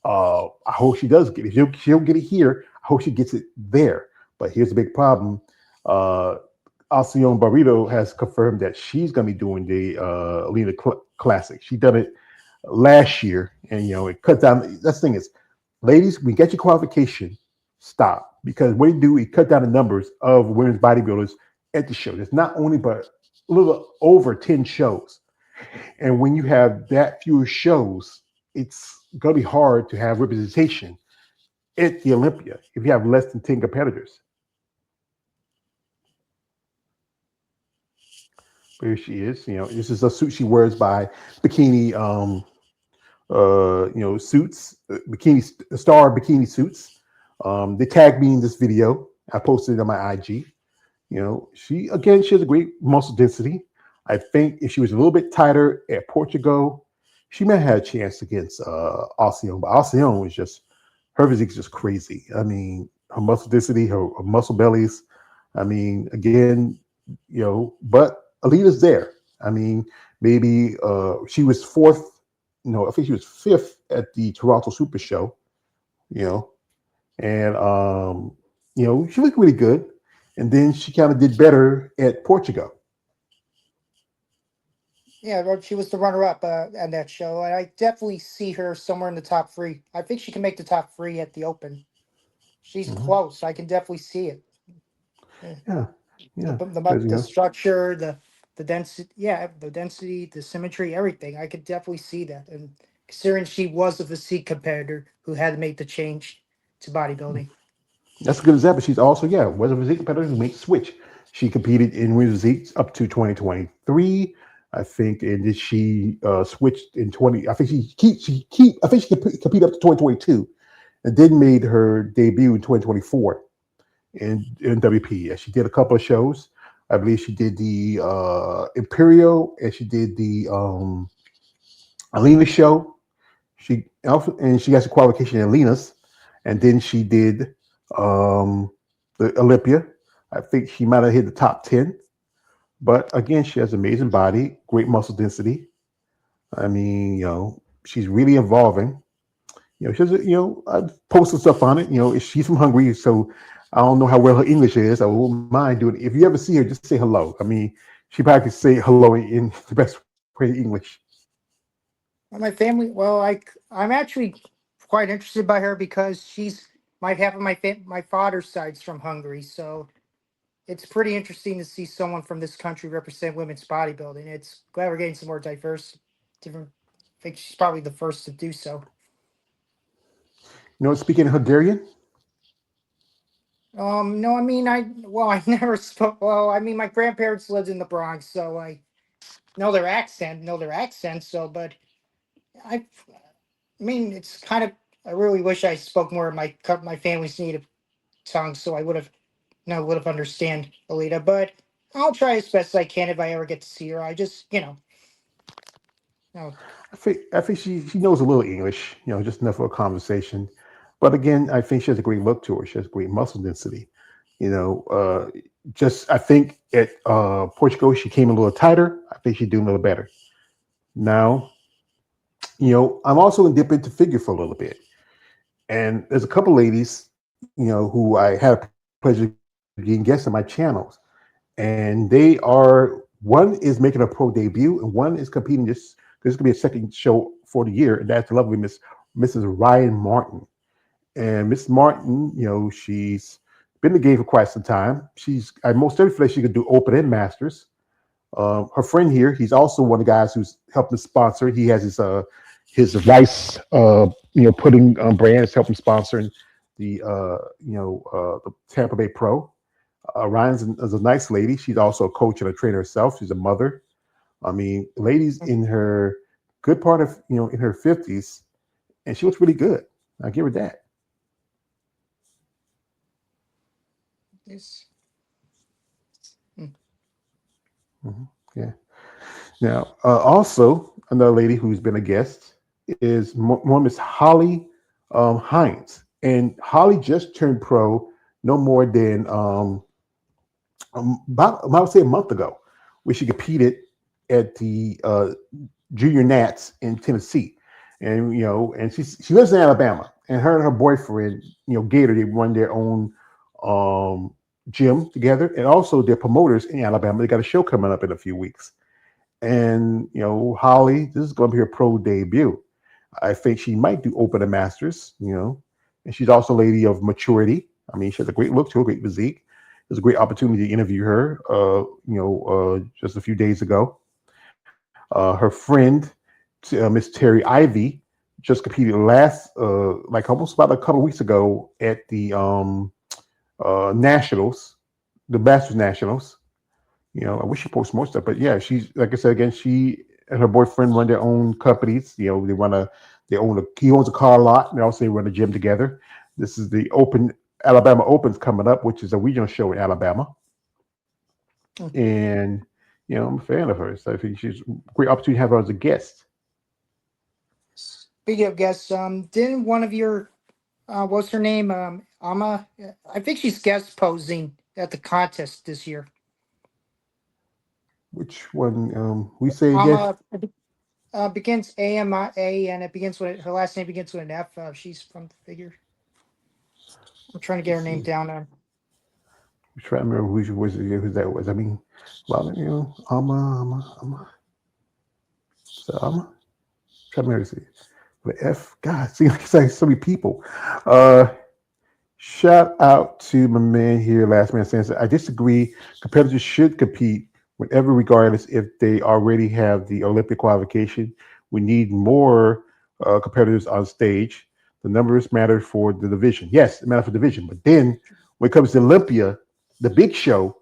I hope she does get it. If she'll get it here, I hope she gets it there. But here's the big problem. Alcione Barreto has confirmed that she's going to be doing the Alita Classic. She done it last year. And, it cut down. That's the thing is, ladies, when you get your qualification, stop, because what you do, you cut down the numbers of women's bodybuilders at the show. There's not only but a little over 10 shows, and when you have that few shows, it's gonna be hard to have representation at the Olympia if you have less than 10 competitors. But here she is. This is a suit she wears by Bikini suits, bikini star bikini suits. They tagged me in this video. I posted it on my IG. She has a great muscle density. I think if she was a little bit tighter at Portugal, she may have had a chance against Alcione. But Alcione was just, her physique is just crazy. I mean, her muscle density, her muscle bellies. I mean, again, but Alita's there. I mean, maybe she was 4th. I think she was 5th at the Toronto Super Show. And she looked really good, and then she kind of did better at Portugal. Yeah, she was the runner-up at that show, and I definitely see her somewhere in the top 3. I think she can make the top 3 at the Open. She's close. I can definitely see it. Yeah. The structure, the density, the density, the symmetry, everything. I could definitely see that. And considering she was a physique competitor who had to make the change to bodybuilding. That's a good example. She's also, was a physique competitor who made the switch. She competed in women's physique up to 2023, I think, and then she switched in 20. I think I think she competed up to 2022, and then made her debut in 2024 in WP. Yeah, she did a couple of shows. I believe she did the Imperial, and she did the Alina show. She got the qualification in Alina's, and then she did the Olympia. I think she might have hit the top 10. But again, she has amazing body, great muscle density. I mean, she's really evolving. She has, I've posted stuff on it. She's from Hungary, so I don't know how well her English is. I won't mind doing it. If you ever see her, just say hello. I mean, she probably could say hello in the best way in English. My family, I'm actually quite interested by her because she's half of my father's side's from Hungary, so it's pretty interesting to see someone from this country represent women's bodybuilding. It's glad we're getting some more different. I think she's probably the first to do so. Speaking Hungarian? No, I mean, I never spoke. Well, I mean, my grandparents lived in the Bronx, so I know their accent. So, but I I mean, it's kind of. I really wish I spoke more of my family's native tongue, so I would have understand Alita. But I'll try as best I can if I ever get to see her. I just, no. I think she knows a little English, just enough for a conversation. But again, I think she has a great look to her. She has great muscle density. You know, just I think at Portugal she came a little tighter. I think she's doing a little better now. I'm also in dip into figure for a little bit, and there's a couple ladies, who I had a pleasure being guests on my channels, and they are one is making a pro debut, and one is competing. This could be a second show for the year, and that's the lovely Mrs. Ryan Martin. And Miss Martin, she's been in the game for quite some time. I most certainly feel like she could do open and masters. Her friend here, he's also one of the guys who's helping sponsor. He has his rice, pudding brand is helping sponsor the Tampa Bay Pro. Ryan's is a nice lady. She's also a coach and a trainer herself. She's a mother. I mean, ladies in her good part of in her 50s, and she looks really good. I give her that. This. Yeah. Now, also another lady who's been a guest is one Miss Holly Hines, and Holly just turned pro no more than about I would say a month ago, where she competed at the Junior Nats in Tennessee, and and she lives in Alabama, and her boyfriend, Gator, they run their own gym together, and also they're promoters in Alabama. They got a show coming up in a few weeks, and Holly, this is going to be her pro debut. I think she might do open and masters, and she's also a lady of maturity. I mean, she has a great look to her, great physique. It was a great opportunity to interview her, just a few days ago. Her friend, Miss Terry Ivy, just competed almost about a couple of weeks ago at the Nationals, the Masters Nationals. I wish she posted more stuff, but yeah, she's like I said again. She and her boyfriend run their own companies. He owns a car lot, and they also run a gym together. This is the Alabama Opens coming up, which is a regional show in Alabama. And I'm a fan of hers. I think she's a great opportunity to have her as a guest. Speaking of guests, didn't one of your what's her name? Ama. I think she's guest posing at the contest this year. Which one? We say again? Ama begins AMA, and it begins with her last name begins with an F. She's from the figure. I'm trying to get her name down. I'm trying to remember who that was. I mean, Ama. So Ama. Trying to remember. The F. God, see, like so many people. Shout out to my man here, Last Man Standing. I disagree. Competitors should compete whenever, regardless if they already have the Olympic qualification. We need more competitors on stage. The numbers matter for the division. Yes, it matters for division. But then when it comes to Olympia, the big show,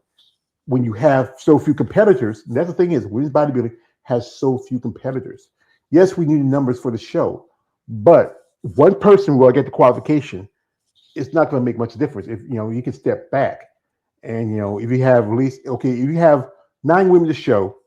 when you have so few competitors, that's the thing is, women's bodybuilding has so few competitors. Yes, we need numbers for the show, but one person will get the qualification. It's not going to make much difference if you can step back, and if you have if you have 9 women to show,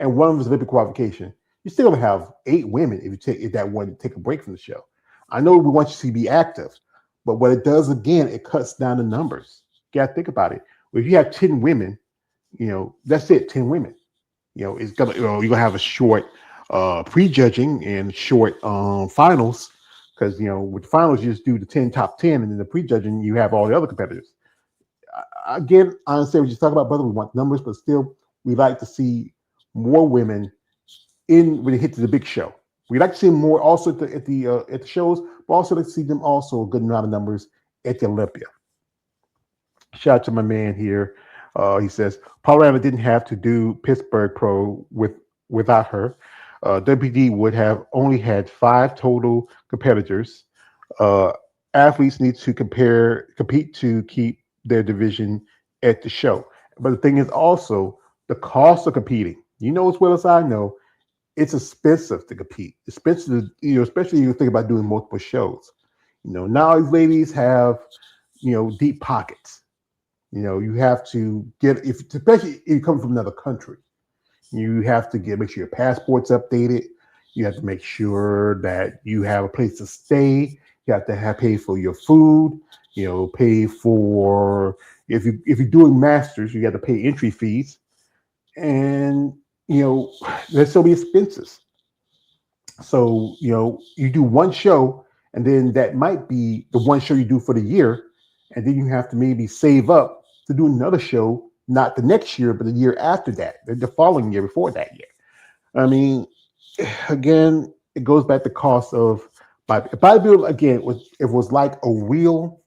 and one of them is Olympic qualification, you still going to have 8 women if that one take a break from the show. I know we want you to be active, but what it does again, it cuts down the numbers. You got to think about it. If you have 10 women, that's it. 10 women. It's gonna you're gonna have a short prejudging and short finals. Because with the finals, you just do the 10 top 10, and then the prejudging, you have all the other competitors. Again, I understand what you're talking about, brother. We want numbers, but still, we like to see more women when they hit to the big show. We like to see more also at the shows, but also like to see them also a good amount of numbers at the Olympia. Shout out to my man here. He says Paulina didn't have to do Pittsburgh Pro without her. WPD would have only had 5 total competitors. Athletes need to compete to keep their division at the show. But the thing is also the cost of competing. As well as I know, it's expensive to compete. Expensive, especially you think about doing multiple shows. Now these ladies have, deep pockets. You have to get especially if you come from another country. You have to make sure your passport's updated. You have to make sure that you have a place to stay. You have to pay for your food. Pay for if you're doing masters, you got to pay entry fees, and there's so many expenses. So you do one show, and then that might be the one show you do for the year, and then you have to maybe save up to do another show, not the next year, but the year after that, the following year before that year. I mean, again, it goes back to cost of bodybuilding. Again, if it was like a real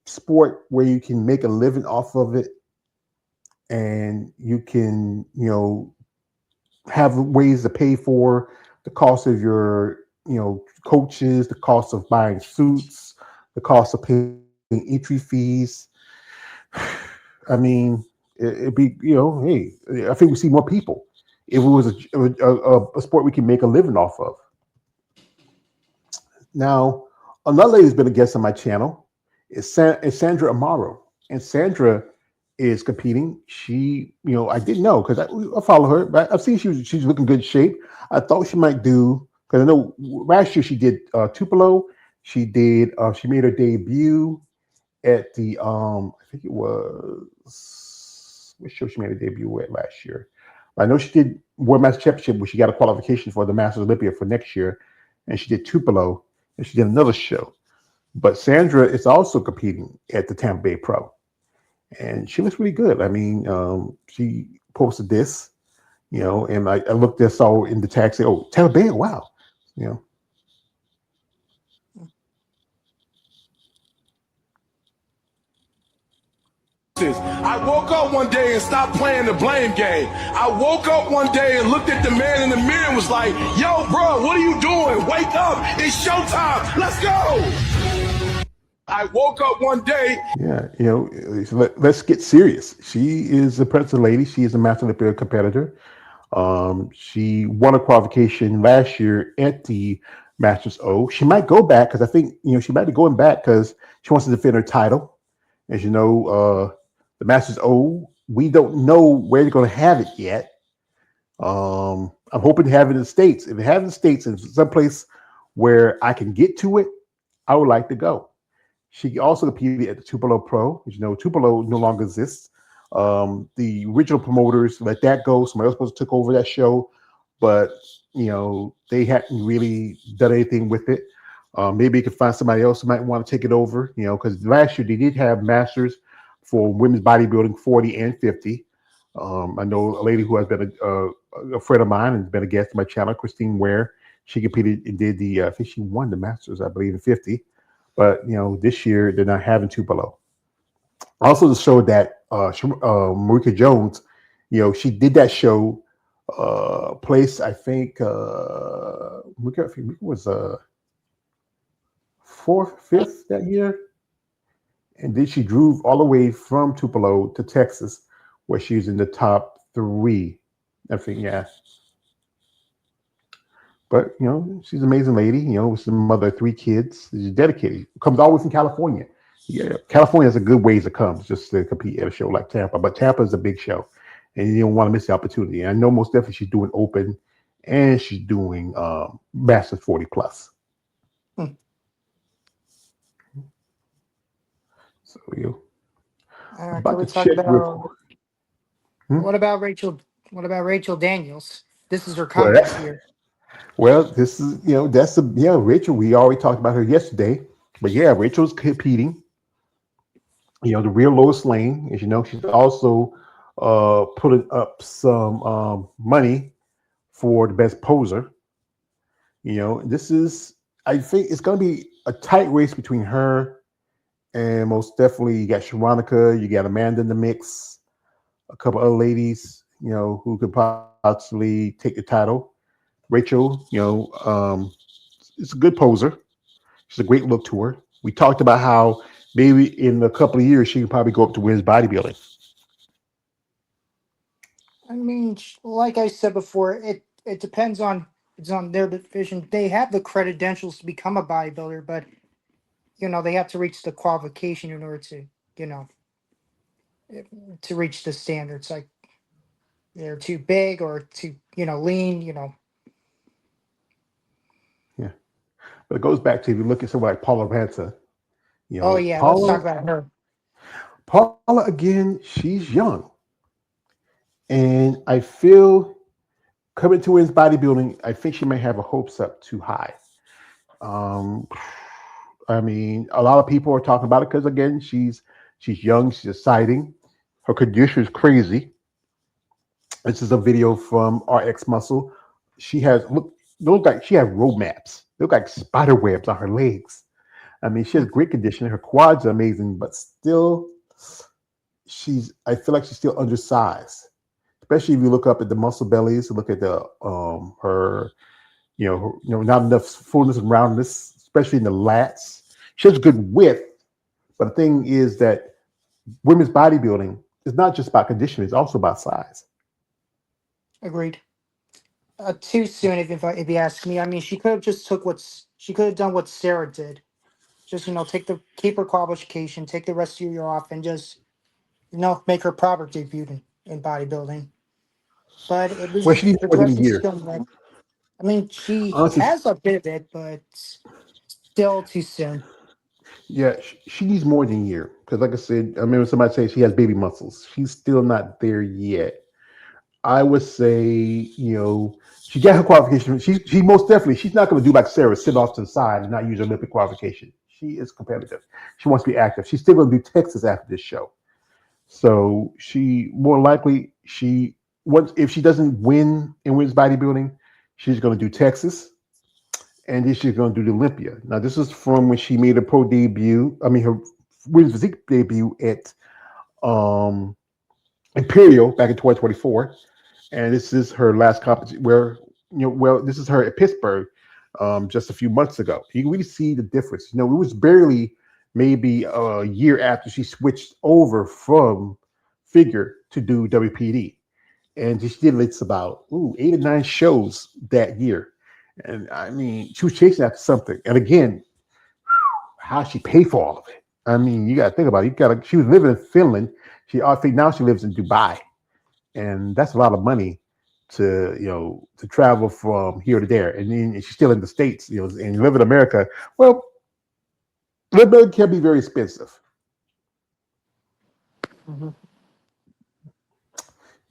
sport where you can make a living off of it, and you can have ways to pay for the cost of your coaches, the cost of buying suits, the cost of paying entry fees. I mean, it'd be hey, I think we see more people if it was a sport we can make a living off of. Now, another lady who's been a guest on my channel is Sandra Amaro, and Sandra is competing. She, I didn't know because I follow her, but I've seen she's looking good shape. I thought she might do, because I know last year she did Tupelo. She made her debut at the I think it was, which show she made a debut at last year. I know she did World Master Championship, where she got a qualification for the Masters Olympia for next year, and she did Tupelo, and she did another show. But Sandra is also competing at the Tampa Bay Pro, and she looks really good. I mean, she posted this, and I looked at, saw in the tag, say, "Oh, Tampa Bay, wow," you know. I woke up one day and stopped playing the blame game. I woke up one day and looked at the man in the mirror and was like, yo, bro, what are you doing? Wake up. It's showtime. Let's go. I woke up one day. Yeah, let's get serious. She is a president lady. She is a Master Olympia competitor. She won a qualification last year at the Masters O. She might go back because I think she might be going back because she wants to defend her title. As you know, the Masters O, we don't know where they're going to have it yet. I'm hoping to have it in the States. If they have it in the States and someplace where I can get to it, I would like to go. She also competed at the Tupelo Pro. As you know, Tupelo no longer exists. The original promoters let that go. Somebody else took over that show, but they hadn't really done anything with it. Maybe you could find somebody else who might want to take it over. Because last year they did have masters for women's bodybuilding 40 and 50. I know a lady who has been a friend of mine and been a guest on my channel, Christine Ware. She competed and did I think she won the masters, I believe, in 50. But this year they're not having Tupelo. Also, to show that Marika Jones, she did that show, place I think Marika was fourth, fifth that year, and then she drove all the way from Tupelo to Texas, where she was in the top 3. I think, yeah. But she's an amazing lady. She's the mother of 3 kids. She's dedicated. Comes always from California. Yeah, California has a good ways to come just to compete at a show like Tampa. But Tampa is a big show, and you don't want to miss the opportunity. And I know most definitely she's doing Open, and she's doing Masters 40 plus. So Can we talk about what about Rachel? What about Rachel Daniels? This is her comeback year. Well, this is that's Rachel. We already talked about her yesterday, but yeah, Rachel's competing. The real Lois Lane, as you know, she's also putting up some money for the best poser. This is, I think it's going to be a tight race between her and most definitely you got Sharonica, you got Amanda in the mix, a couple other ladies, who could possibly take the title. Rachel, it's a good poser. She's a great look to her. We talked about how maybe in a couple of years she can probably go up to women's bodybuilding. I mean, like I said before, it depends on it's on their division. They have the credentials to become a bodybuilder, but they have to reach the qualification in order to you know to reach the standards. Like they're too big or too lean. Yeah, but it goes back to if you look at someone like Paula Ranta, Oh yeah, let's talk Paula, about her. Paula again, she's young, and I feel coming to women's bodybuilding, I think she may have her hopes up too high. Um, I mean, a lot of people are talking about it because again, she's young, she's exciting, her condition is crazy. This is a video from RX Muscle. She has look like she has road maps. They look like spider webs on her legs. I mean, she has great conditioning. Her quads are amazing, but still, I feel like she's still undersized. Especially if you look up at the muscle bellies, look at the her, not enough fullness and roundness, especially in the lats. She has good width, but the thing is that women's bodybuilding is not just about conditioning; it's also about size. Agreed. Too soon, if you ask me. I mean, she could have just she could have done what Sarah did. Just keep her qualification, take the rest of the year off, and just make her proper debut in bodybuilding. But it Well, was she needs more than a progressing year. still. Like, I mean, she Honestly, has a bit of it, but still too soon. yeah, she needs more than a year because, like I said, I remember somebody saying she has baby muscles. She's still not there yet. I would say, she got her qualification. She most definitely she's not going to do like Sarah, sit off to the side and not use her Olympic qualification. She is competitive. She wants to be active. She's still going to do Texas after this show. So she more likely once if she doesn't win in women's bodybuilding, she's going to do Texas, and then she's going to do the Olympia. Now this is from when she made a pro debut. I mean her women's physique debut at um, Imperial back in 2024, and this is her last competition. This is her at Pittsburgh just a few months ago. You can really see the difference. It was barely maybe a year after she switched over from figure to do WPD, and she did it's about 8 or 9 shows that year. And I mean, she was chasing after something. And again, how she paid for all of it. I mean, you got to think about it. She was living in Finland. I think now she lives in Dubai, and that's a lot of money to travel from here to there. And then she's still in the States, and you live in America. Well, living can be very expensive. Mm-hmm.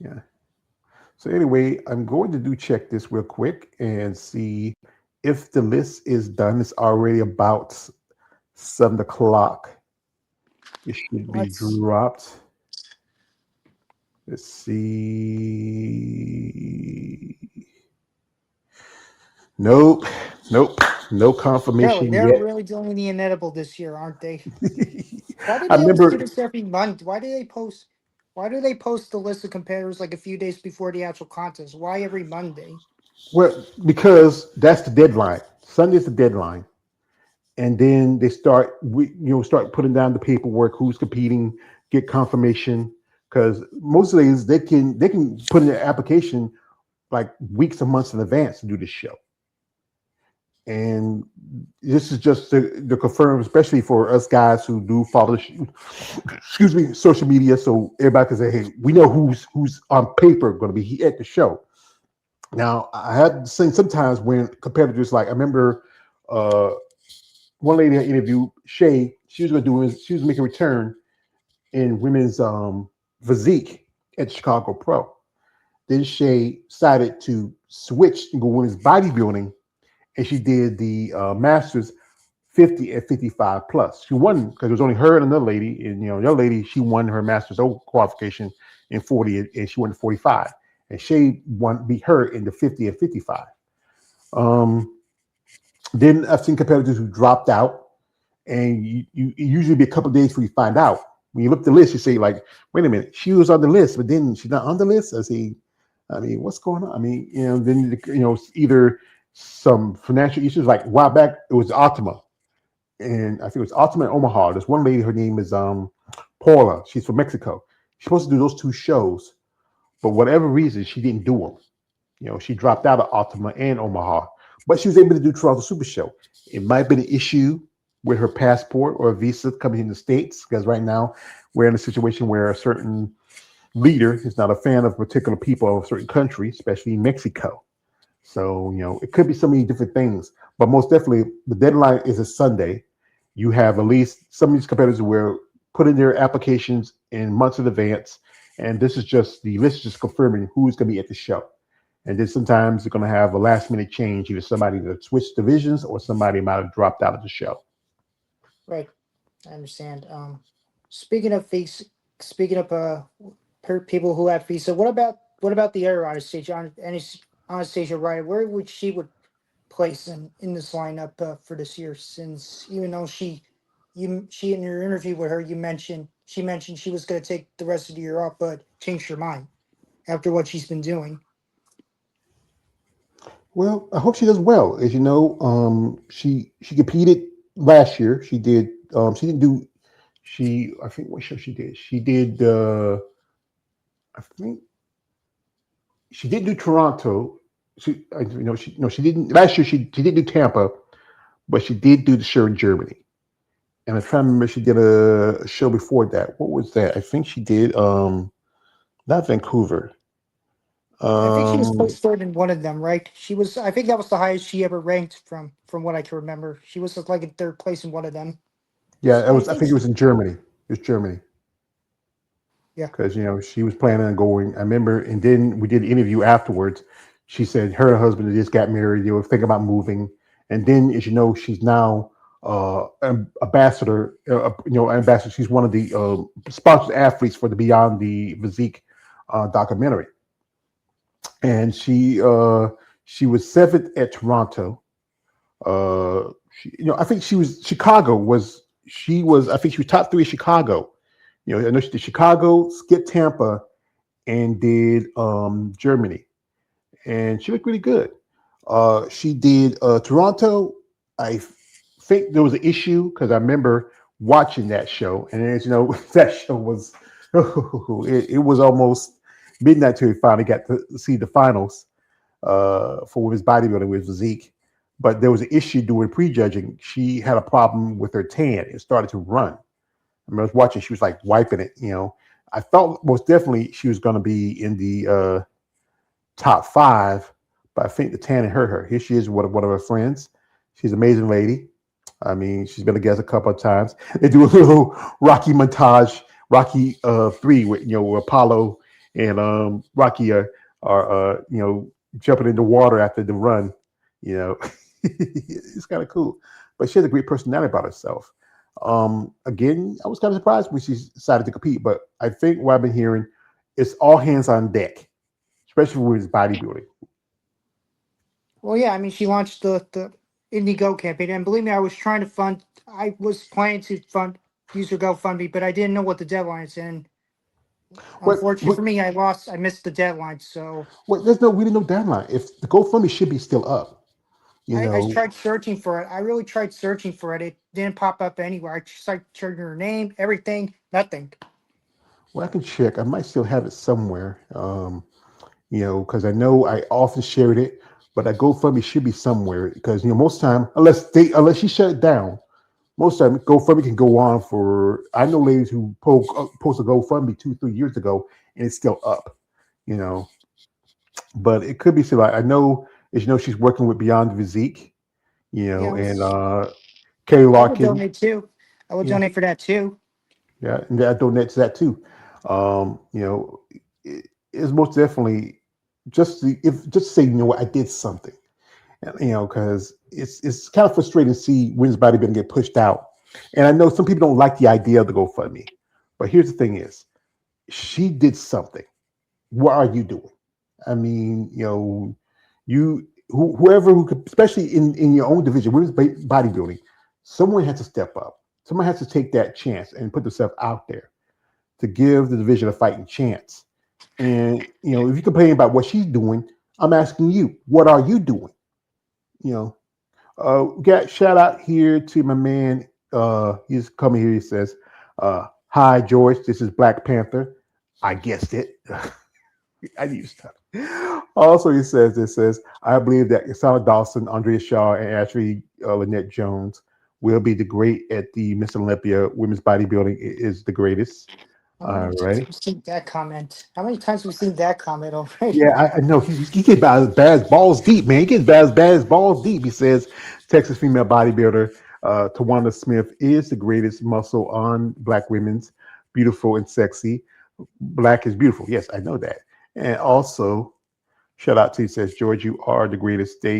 Yeah. So anyway, I'm going to check this real quick and see if the list is done. It's already about 7 o'clock. It should be dropped. Let's see. Nope. No confirmation They're yet. really doing the inedible this year, aren't they? Why do I they always do remember. this every month? Why do they post? Why do they post the list of competitors like a few days before the actual contest? Why every Monday? Well, because that's the deadline. Sunday's the deadline, and then they start putting down the paperwork, who's competing, get confirmation. Because most of these they can put in their application like weeks or months in advance to do this show. And this is just to confirm, especially for us guys who do follow, social media, so everybody can say, "Hey, we know who's on paper going to be at the show." Now, I had seen sometimes when competitors, like I remember one lady I interviewed, Shay, she was making a return in women's physique at Chicago Pro. Then Shay decided to switch and go women's bodybuilding, and she did the Masters 50 and 55 plus. She won because it was only her and another lady, and the other lady, she won her Masters qualification in 40, and she won 45. And Shay beat her in the 50 and 55. Then I've seen competitors who dropped out, and you usually be a couple of days before you find out. When you look at the list, you say like, "Wait a minute, she was on the list, but then she's not on the list." I mean, what's going on? I mean, then either some financial issues. Like a while back, it was Optima, and I think it was Optima in Omaha. There's one lady, her name is Paula. She's from Mexico. She's supposed to do those 2 shows, but whatever reason, she didn't do them. She dropped out of Ultima and Omaha, but she was able to do Toronto Super Show. It might have been an issue with her passport or visa coming in the States, because right now we're in a situation where a certain leader is not a fan of particular people of a certain country, especially Mexico. So, it could be so many different things, but most definitely the deadline is a Sunday. You have at least some of these competitors who will put in their applications in months in advance. And this is just the list just confirming who's going to be at the show. And then sometimes you're going to have a last minute change, either somebody that switched divisions or somebody might have dropped out of the show. Right. I understand. Speaking of visa, speaking of people who have visa, what about the other Anastasia? Anastasia Ryder, where would she would place in this lineup for this year? Since even though she in your interview with her, she mentioned she was going to take the rest of the year off, but changed her mind after what she's been doing. Well, I hope she does well. As you know, she competed last year. She did. She didn't do. I think what show she did. She did. I think she did do Toronto. She didn't last year. She didn't do Tampa, but she did do the show in Germany. And I'm trying to remember, she did a show before that. What was that? I think she did not Vancouver. I think she was Um, placed third in one of them, right? She was. I think that was the highest she ever ranked from what I can remember. She was like in third place in one of them. yeah, it I was. I think. think it was in Germany. It was Germany Yeah. because she was planning on going. I remember, and then we did an interview afterwards. She said her and her husband just got married. They were thinking about moving, and then, as you know, she's now ambassador. Ambassador. She's one of the sponsored athletes for the Beyond the Physique documentary, and she was seventh at Toronto. I think she was Chicago was she was I think she was top three in Chicago. I know she did Chicago, skipped Tampa, and did Germany, and she looked really good. She did Toronto. I think there was an issue because I remember watching that show, and as you know, that show was it was almost midnight till we finally got to see the finals for women's bodybuilding with physique. But there was an issue doing prejudging. She had a problem with her tan. It started to run. I was watching. She was like wiping it. I thought most definitely she was going to be in the top five, but I think the tan hurt her. Here she is, one of her friends. She's an amazing lady. I mean, she's been a guest a couple of times. They do a little Rocky montage, Rocky 3, with where Apollo and Rocky are jumping in the water after the run. It's kind of cool. But she has a great personality about herself. Again, I was kind of surprised when she decided to compete, but I think what I've been hearing is all hands on deck, especially with bodybuilding. Well, yeah. I mean, she launched the Indiegogo campaign, and believe me, I was trying to fund. I was planning to use her GoFundMe, but I didn't know what the deadline is, and unfortunately for me, I missed the deadline. So there's really no deadline. If the GoFundMe should be still up. I tried searching for it. I really tried searching for it. It didn't pop up anywhere. I tried searching her name, everything, nothing. Well, I can check. I might still have it somewhere. Because I know I often shared it, but that GoFundMe should be somewhere. Because most time, unless she shut it down, most time GoFundMe can go on for. I know ladies who posted GoFundMe 2-3 years ago, and it's still up. But it could be still. I know, as you know, she's working with Beyond Physique. And Kelly Larkin. I would donate too. I would donate for that too. Yeah, and I donate to that too. It's most definitely just say, what, I did something. Because it's kind of frustrating to see women's bodybuilding get pushed out. And I know some people don't like the idea of the GoFundMe, but here's the thing: is she did something. What are you doing? I mean, whoever who could, especially in your own division, women's bodybuilding, someone has to step up. Someone has to take that chance and put themselves out there to give the division a fighting chance. And if you complain about what she's doing, I'm asking you, what are you doing? Got shout out here to my man. He's coming here. He says, "Hi, George. This is Black Panther. I guessed it. I need to stop. Also, he says, I believe that Isama Dawson, Andrea Shaw, and Ashley Lynette Jones will be the great at the Mr. Olympia. Women's bodybuilding is the greatest. How All many times have right. we seen that comment? How many times have we seen that comment already? Yeah, I know. He gets bad as balls deep, man. He gets bad as balls deep. He says Texas female bodybuilder Tawanda Smith is the greatest muscle on Black women's, beautiful and sexy. Black is beautiful. Yes, I know that. And also, shout out to you, says George, you are the greatest. Stay